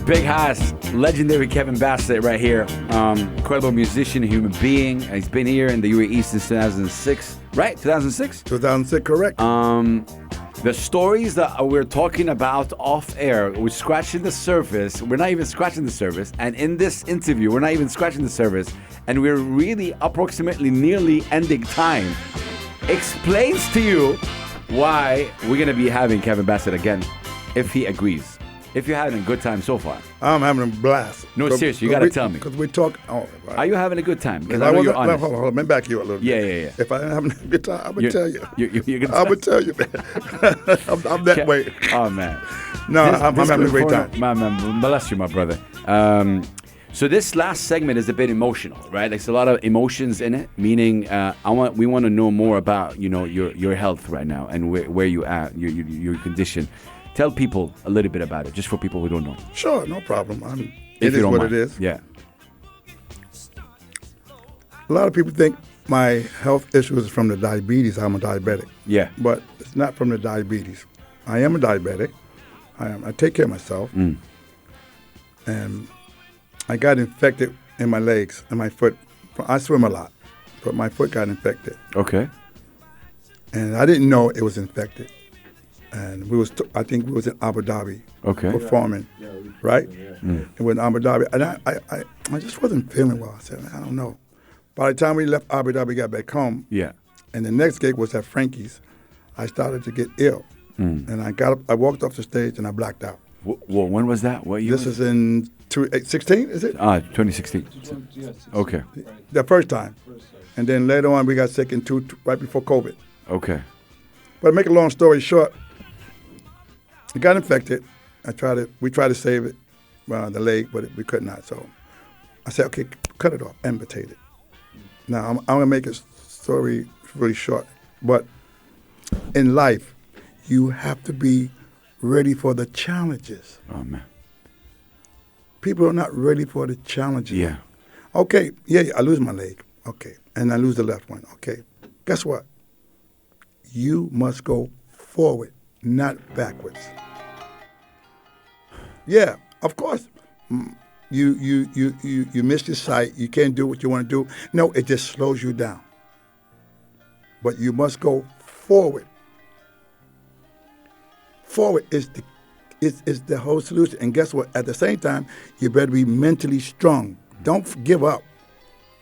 Big Hass, legendary Kevin Bassett right here. Incredible musician, human being. He's been here in the UAE since 2006, right? 2006? 2006, correct. The stories that we're talking about off air, we're scratching the surface. We're not even scratching the surface. And in this interview, we're not even scratching the surface. And we're really approximately nearly ending time. Explains to you why we're going to be having Kevin Bassett again, if he agrees. If you're having a good time so far. I'm having a blast. No, seriously, you got to tell me. Because we talk. Oh, right. Are you having a good time? Because If I know wasn't- you're honest. Hold on, let me back you up a little bit. Yeah. If I ain't having a good time, I'm going to tell you. You're gonna I'm going to tell you, man. I'm that way. Oh, man. No, I'm having a great time. Man, bless you, my brother. So this last segment is a bit emotional, right? There's a lot of emotions in it, meaning we want to know more about, your health right now and where you at, your condition. Tell people a little bit about it, just for people who don't know. Sure, no problem. If It you is don't what mind. it is. Yeah. A lot of people think my health issue is from the diabetes. I'm a diabetic. Yeah. But it's not from the diabetes. I am a diabetic. I take care of myself. And I got infected in my legs and my foot. I swim a lot, but my foot got infected. Okay. And I didn't know it was infected. And I think we was in Abu Dhabi performing, right? And we're in Abu Dhabi. And I just wasn't feeling well. I said, I don't know. By the time we left Abu Dhabi, got back home, and the next gig was at Frankie's, I started to get ill. And I got up, I walked off the stage and I blacked out. Well, when was that? What year? This is in 2016, is it? 2016. Okay. The first time. And then later on, we got sick right before COVID. Okay. But to make a long story short, it got infected. We tried to save it, the leg, but we could not. So I said, okay, cut it off, amputate it. Now, I'm going to make a story really short. But in life, you have to be ready for the challenges. Oh, man. People are not ready for the challenges. Yeah. Okay, I lose my leg. Okay, and I lose the left one. Okay, guess what? You must go forward, not backwards. Yeah, of course. You miss your sight. You can't do what you want to do. No, it just slows you down. But you must go forward, forward is the whole solution. And guess what? At the same time, you better be mentally strong. Don't give up.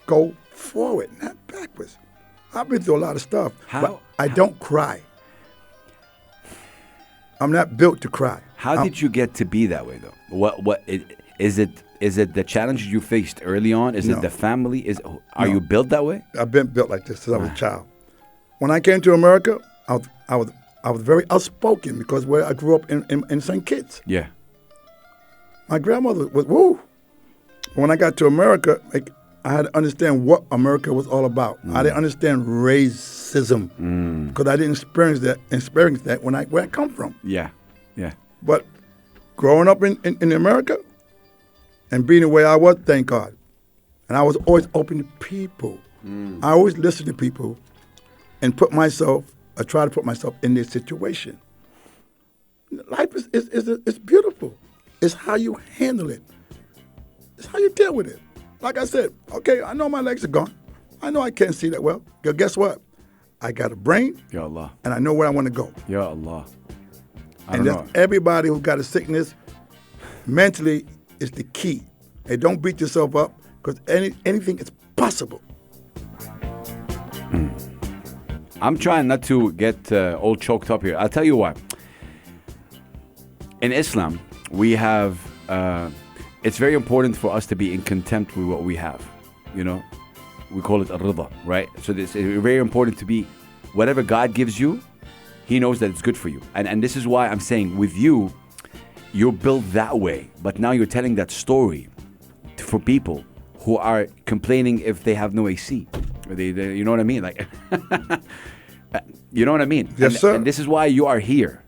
Go forward, not backwards. I've been through a lot of stuff, but I don't cry. I'm not built to cry. How did you get to be that way, though? Is it the challenges you faced early on? Is it the family? Are you built that way? I've been built like this since I was a child. When I came to America, I was very outspoken because where I grew up in St. Kitts. Yeah. My grandmother was woo. When I got to America, I had to understand what America was all about. I didn't understand racism because I didn't experience that where I come from. Yeah, yeah. But growing up in America and being the way I was, thank God. And I was always open to people. I always listened to people and try to put myself in their situation. Life is beautiful. It's how you handle it. It's how you deal with it. Like I said, okay, I know my legs are gone. I know I can't see that well. But guess what? I got a brain, Ya Allah. And I know where I want to go. Ya Allah. And that's everybody who got a sickness, mentally is the key. Hey, don't beat yourself up because anything is possible. I'm trying not to get all choked up here. I'll tell you why. In Islam, we have... it's very important for us to be in contempt with what we have. You know, we call it ar-rida, right? So it's very important to be, whatever God gives you, He knows that it's good for you. And this is why I'm saying with you, you're built that way. But now you're telling that story for people who are complaining if they have no AC. They you know what I mean? Like, you know what I mean? Yes, sir. And this is why you are here.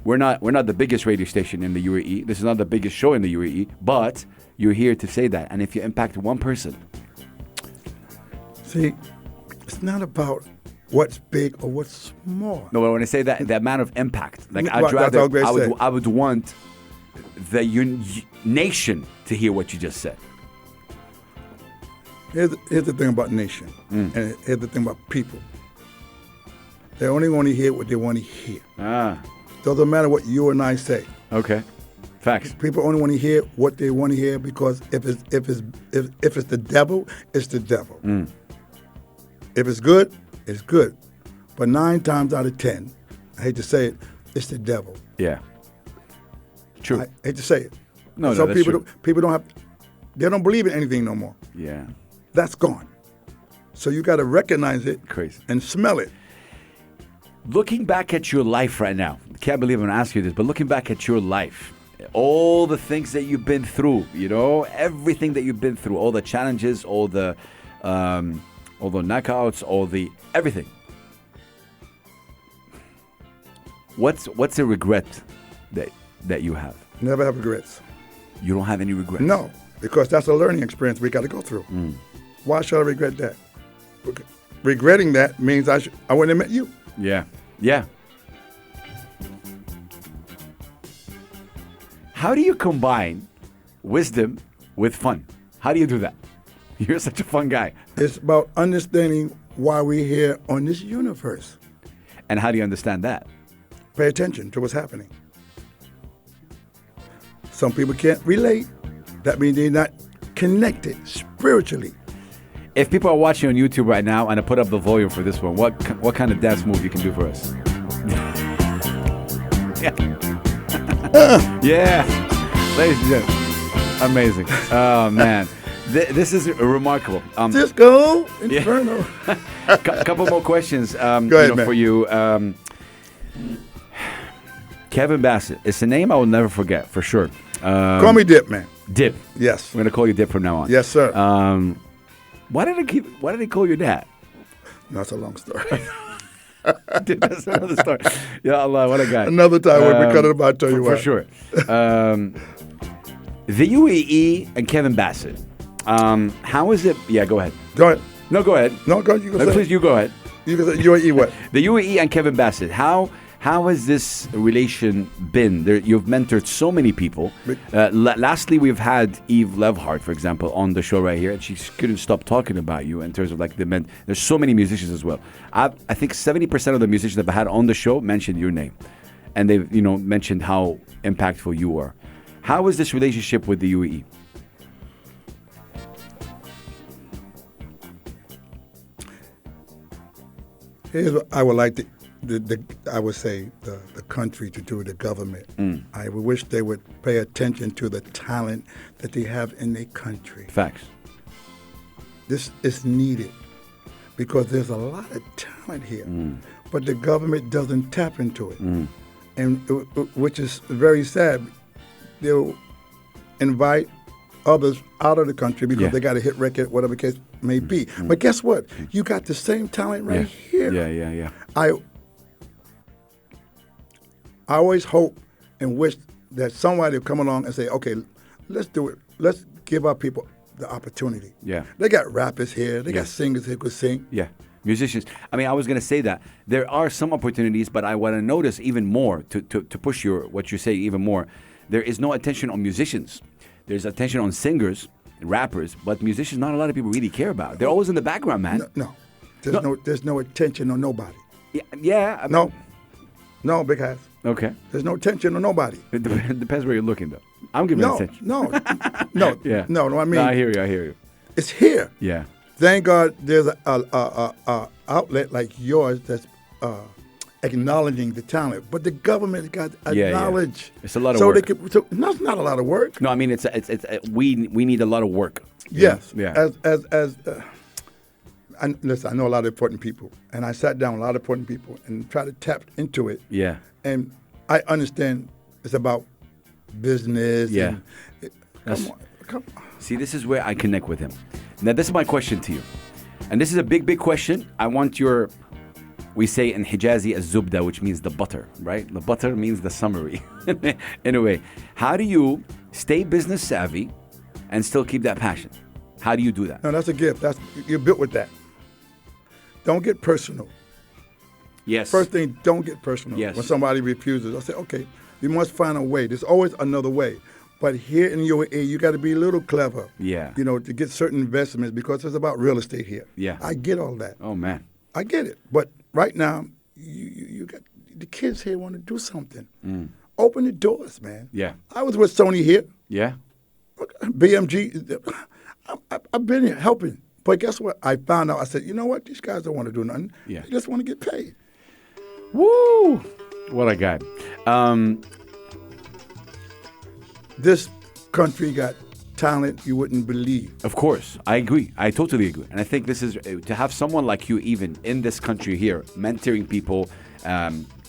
We're not the biggest radio station in the UAE. This is not the biggest show in the UAE, but you're here to say that. And if you impact one person. See, it's not about what's big or what's small. No, but when I say that, the amount of impact, like Right, I would want the nation to hear what you just said. Here's the thing about nation, and here's the thing about people. They only want to hear what they want to hear. Doesn't matter what you and I say. Okay. Facts. People only want to hear what they want to hear because if it's the devil, it's the devil. If it's good, it's good. But 9 times out of 10, I hate to say it, it's the devil. Yeah. True. I hate to say it. No, Some that's true. people they don't believe in anything no more. Yeah. That's gone. So you got to recognize it. Crazy. And smell it. Looking back at your life right now, I can't believe I'm asking you this, but looking back at your life, all the things that you've been through, you know, everything that you've been through, all the challenges, all the knockouts, everything. What's a regret that you have? Never have regrets. You don't have any regrets? No, because that's a learning experience we got to go through. Why should I regret that? Regretting that means I wouldn't have met you. Yeah. Yeah. How do you combine wisdom with fun? How do you do that? You're such a fun guy. It's about understanding why we're here on this universe. And how do you understand that? Pay attention to what's happening. Some people can't relate. That means they're not connected spiritually. If people are watching on YouTube right now and I put up the volume for this one, what kind of dance move you can do for us? Yeah. Ladies and gentlemen, amazing. Oh, man. This is remarkable. Disco Inferno. Couple more questions Go ahead, man. for you. Kevin Bassett. It's a name I will never forget, for sure. Call me Dip, man. Dip. Yes. We're going to call you Dip from now on. Yes, sir. Why did they call you that? That's a long story. That's another story. Ya Allah, what a guy. Another time when we cut it about, I'll tell you what. For sure. The UAE and Kevin Bassett. How is it? Yeah, go ahead. Go ahead. No, go ahead. No, go ahead. You can say. Please, you go ahead. You can say UAE what? The UAE and Kevin Bassett. How has this relation been? You've mentored so many people. Lastly, we've had Eve Levhart, for example, on the show right here, and she couldn't stop talking about you in terms of like the men. There's so many musicians as well. I think 70% of the musicians that I've had on the show mentioned your name. and they've mentioned how impactful you are. How is this relationship with the UAE? Here's what I would like I would say the country to do, the government. I wish they would pay attention to the talent that they have in their country. Facts. This is needed because there's a lot of talent here, but the government doesn't tap into it, and which is very sad. They'll invite others out of the country because they got a hit record, whatever the case may be. But guess what? You got the same talent right here. Yeah. I always hope and wish that somebody would come along and say, okay, let's do it. Let's give our people the opportunity. Yeah. They got rappers here. They got singers who could sing. Yeah. Musicians. I mean, I was going to say that. There are some opportunities, but I want to notice even more, to push what you say even more. There is no attention on musicians. There's attention on singers, rappers, but musicians, not a lot of people really care about. They're always in the background, man. No. There's no attention on nobody. Yeah. I mean, No, big ass. Okay. There's no attention on nobody. It depends where you're looking, though. I'm giving attention. No. Yeah. No, I mean. No, I hear you. It's here. Yeah. Thank God there's a outlet like yours that's acknowledging the talent, but the government got to acknowledge. Yeah. It's a lot of work. That's not a lot of work. No, I mean we need a lot of work. Yes. Yeah. Listen, I know a lot of important people, and I sat down with a lot of important people and tried to tap into it. Yeah. And I understand it's about business. Yeah. Come on. See, this is where I connect with him. Now, this is my question to you. And this is a big, big question. I want we say in Hijazi, az-zubda, which means the butter, right? The butter means the summary. Anyway, how do you stay business savvy and still keep that passion? How do you do that? No, that's a gift. You're built with that. Don't get personal. Yes. First thing, don't get personal. Yes. When somebody refuses, I say, okay, you must find a way. There's always another way. But here in UAE, you got to be a little clever. Yeah. To get certain investments because it's about real estate here. Yeah. I get all that. Oh, man. I get it. But right now, you got the kids here want to do something. Open the doors, man. Yeah. I was with Sony here. Yeah. BMG. I've been here helping. But guess what? I found out, I said, you know what? These guys don't want to do nothing. Yeah. They just want to get paid. Woo! What a guy. This country got talent you wouldn't believe. Of course. I agree. I totally agree. And I think this is, to have someone like you even in this country here, mentoring people,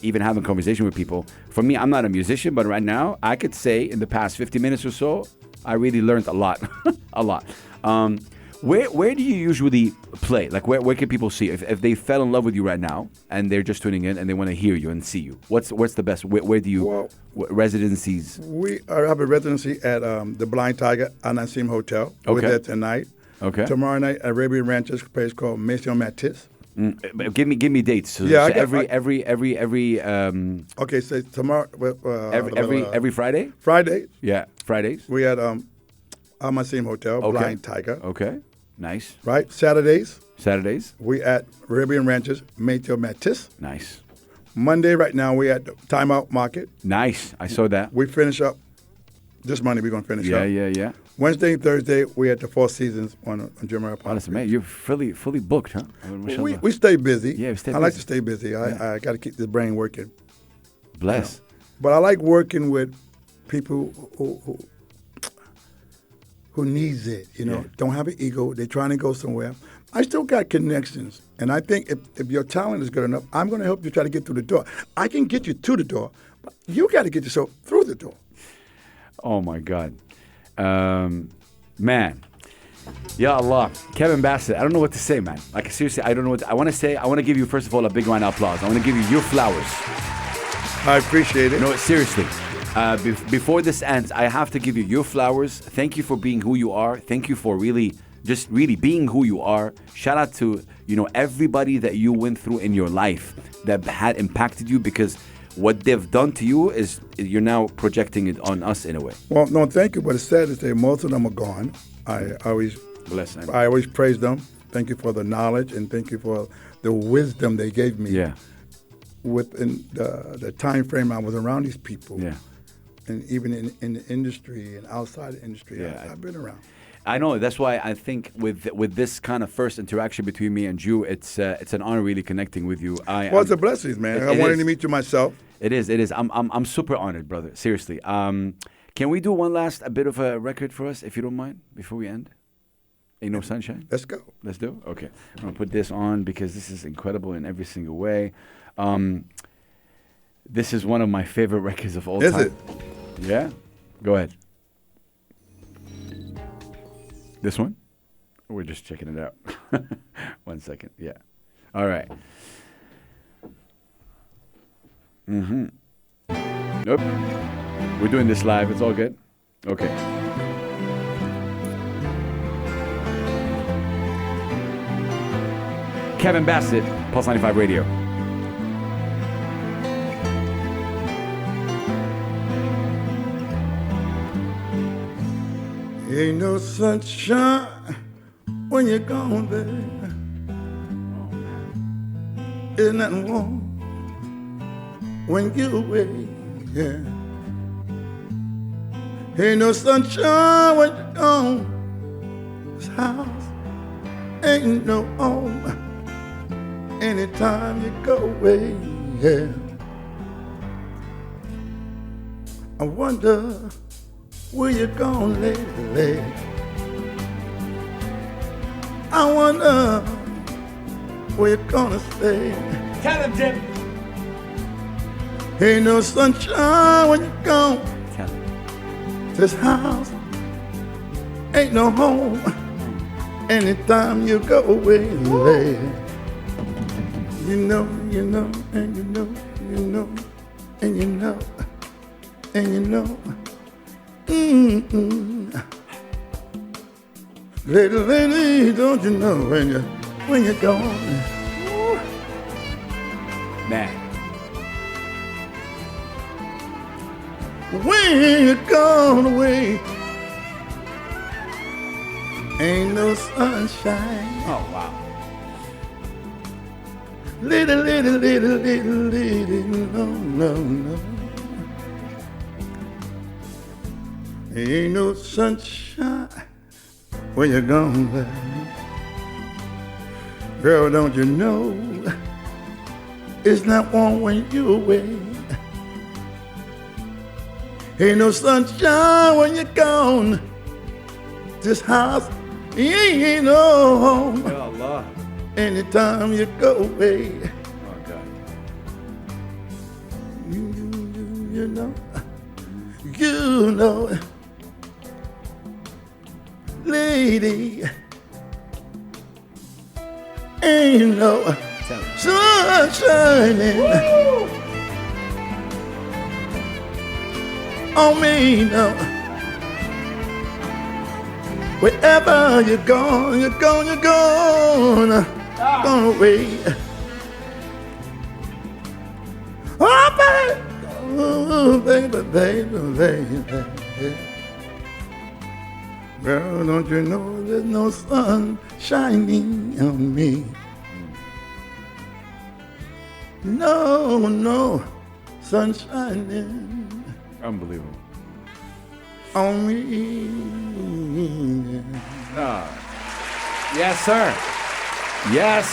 even having conversation with people. For me, I'm not a musician, but right now, I could say in the past 50 minutes or so, I really learned a lot. A lot. Where do you usually play? Like, where can people see? If they fell in love with you right now and they're just tuning in and they want to hear you and see you, what's the best? Where do you, residencies? We have a residency at the Blind Tiger Al Nasim Hotel. Okay. We're there tonight. Okay. Tomorrow night, Arabian Ranchers, a place called Maison Matisse. Give me dates. So, Yeah, so I- every Okay, so tomorrow. every Friday. Friday, Yeah, Fridays. we at Al Nasim Hotel, Okay. Blind Tiger. Okay, nice. Right? Saturdays, Saturdays. we at Arabian Ranchers, Maison Matisse. Nice. Monday, right now, we at the Timeout Market. Nice. I saw that. We finish up this Monday. We're gonna finish up. Yeah. Wednesday and Thursday, we at the Four Seasons on Jumeirah Park. Honestly, man, you're fully booked, huh? I mean, mashallah. We stay busy. Yeah, we stay I like busy. to stay busy. I got to keep the brain working. Bless. But I like working with people who needs it. Don't have an ego. They're trying to go somewhere. I still got connections, and I think if your talent is good enough, I'm going to help you try to get through the door. I can get you to the door, but you got to get yourself through the door. Oh my God, man. Ya Allah, Kevin Bassett. I don't know what to say, man. Like seriously, I don't know what I want to say. I want to give you first of all a big round of applause. I want to give you your flowers. I appreciate it. No, seriously. Before this ends, I have to give you your flowers. Thank you for being who you are. Thank you for really being who you are. Shout out to everybody that you went through in your life that had impacted you, because what they've done to you is you're now projecting it on us in a way. Well, no, thank you. But it's sad to say most of them are gone. I always praise them. Thank you for the knowledge and thank you for the wisdom they gave me. Yeah. within the time frame I was around these people. Yeah. And even in the industry and outside the industry, Yeah. I've been around. I know. That's why I think with this kind of first interaction between me and you, it's an honor really connecting with you. Well, it's a blessing, man. I wanted to meet you myself. It is. I'm super honored, brother. Seriously. Can we do a bit of a record for us, if you don't mind, before we end? Ain't No Sunshine? Let's go. Let's do it? Okay. I'm going to put this on because this is incredible in every single way. This is one of my favorite records of all time. Is it? Yeah? Go ahead. This one? We're just checking it out. 1 second. Yeah. All right. Nope. We're doing this live. It's all good. Okay. Kevin Bassett, Pulse 95 Radio. Ain't no sunshine when you're gone, baby. Isn't that warm when you're away? Yeah. Ain't no sunshine when you're gone. This house ain't no home anytime you go away. Yeah. I wonder where you gone lately? I wonder where you gonna stay. Tell him, Jim. Ain't no sunshine when you're gone. Tell him. This house ain't no home anytime you go away. You know, and you know, and you know, and you know, and you know. Lady, don't you know when you're gone? Man. When you're gone away, ain't no sunshine. Oh, wow. Lady, no. Ain't no sunshine when you're gone, baby. Girl, don't you know it's not warm when you're away. Ain't no sunshine when you're gone. This house ain't no home. Ya Allah. Anytime you go away. Oh, God. You know, lady, ain't no sunshine on me, no. Wherever you're gone, gone away. Oh, baby. Girl, don't you know there's no sun shining on me? No sun shining Unbelievable. on me. Yes, sir. Yes.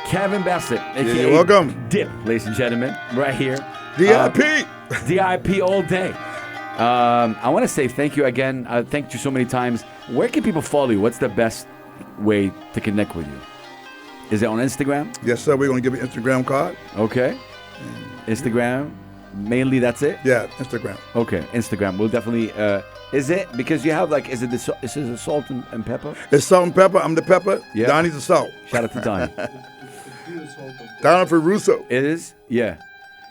Kevin Bassett, a.k.a. You're welcome. Dip, ladies and gentlemen, right here. DIP. DIP all day. I want to say thank you again. Thanked you so many times. Where can people follow you? What's the best way to connect with you? Is it on Instagram? Yes, sir. We're going to give you an Instagram card. Okay. Instagram. Mainly that's it? Yeah, Instagram. Okay, Instagram. We'll definitely... is it? Because you have like... Is it the salt and pepper? It's salt and pepper. I'm the pepper. Yeah. Donnie's the salt. Shout out to Donnie. Donnie for Russo. It is? Yeah.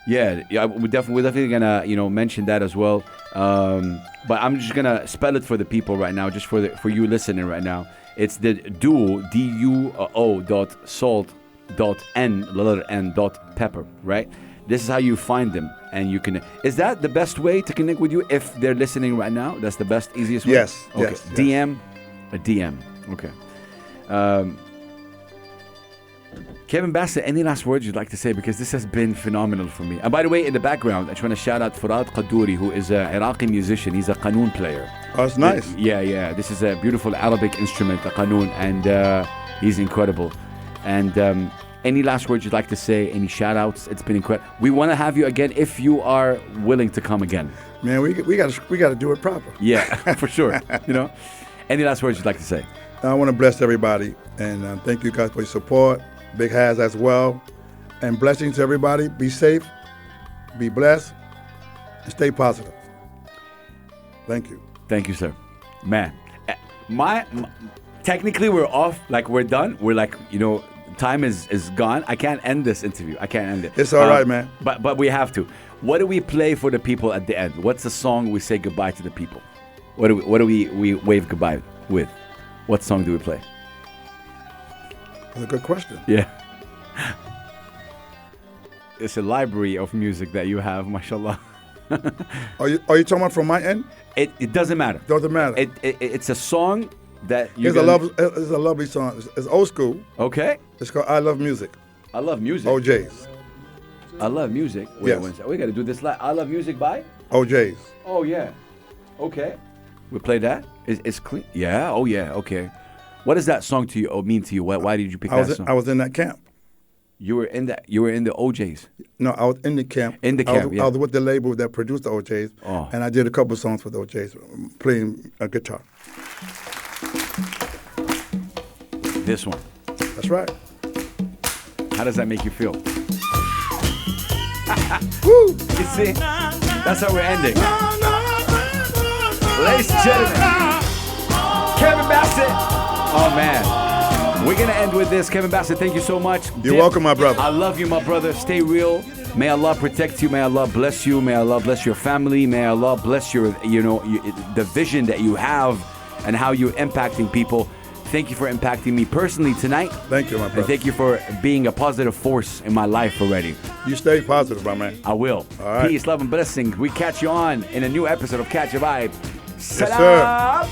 We're definitely gonna mention that as well. But I'm just gonna spell it for the people right now, just for you listening right now. It's the duo duo.salt.n.pepper, right? This is how you find them, and you can. Is that the best way to connect with you if they're listening right now? That's the best, easiest way. Yes. Okay. Yes. DM, a DM. Okay. Kevin Bassett, any last words you'd like to say? Because this has been phenomenal for me. And by the way, in the background, I just want to shout out Furad Qadouri, who is an Iraqi musician. He's a qanun player. Oh, that's nice. Yeah. This is a beautiful Arabic instrument, a qanun, and he's incredible. And any last words you'd like to say? Any shout outs? It's been incredible. We want to have you again if you are willing to come again. Man, we got to do it proper. Yeah, for sure. Any last words you'd like to say? I want to bless everybody, and thank you guys for your support. Big Has as well. And blessings to everybody. Be safe, be blessed, and stay positive. Thank you. Thank you, sir. Man, technically we're off, like we're done. We're like, time is gone. I can't end this interview. I can't end it. It's all right, man. But we have to. What do we play for the people at the end? What's the song we say goodbye to the people? What do we wave goodbye with? What song do we play? That's a good question. Yeah. It's a library of music that you have, mashallah. Are you talking about from my end? It doesn't matter. Doesn't matter. It's a song that it's a lovely song. It's old school. Okay. It's called I Love Music. I Love Music. OJ's. I Love Music. Wait Yes. one second. We got to do this live. I Love Music by? OJ's. Oh, yeah. Okay. We play that? It's clean? Yeah. Oh, yeah. Okay. What does that song to you mean to you? Why did you pick that song? I was in that camp. You were in the OJ's? No, I was in the camp. In the camp, I was with the label that produced the OJ's, and I did a couple songs for the OJ's, playing a guitar. This one. That's right. How does that make you feel? Woo! You see? That's how we're ending. Ladies and gentlemen, Kevin Bassett. Oh, man. We're going to end with this. Kevin Bassett, thank you so much. You're welcome, my brother. I love you, my brother. Stay real. May Allah protect you. May Allah bless you. May Allah bless your family. May Allah bless your, the vision that you have and how you're impacting people. Thank you for impacting me personally tonight. Thank you, my brother. And thank you for being a positive force in my life already. You stay positive, my man. I will. All right. Peace, love, and blessings. We catch you on in a new episode of Catch a Vibe. Yes, sir.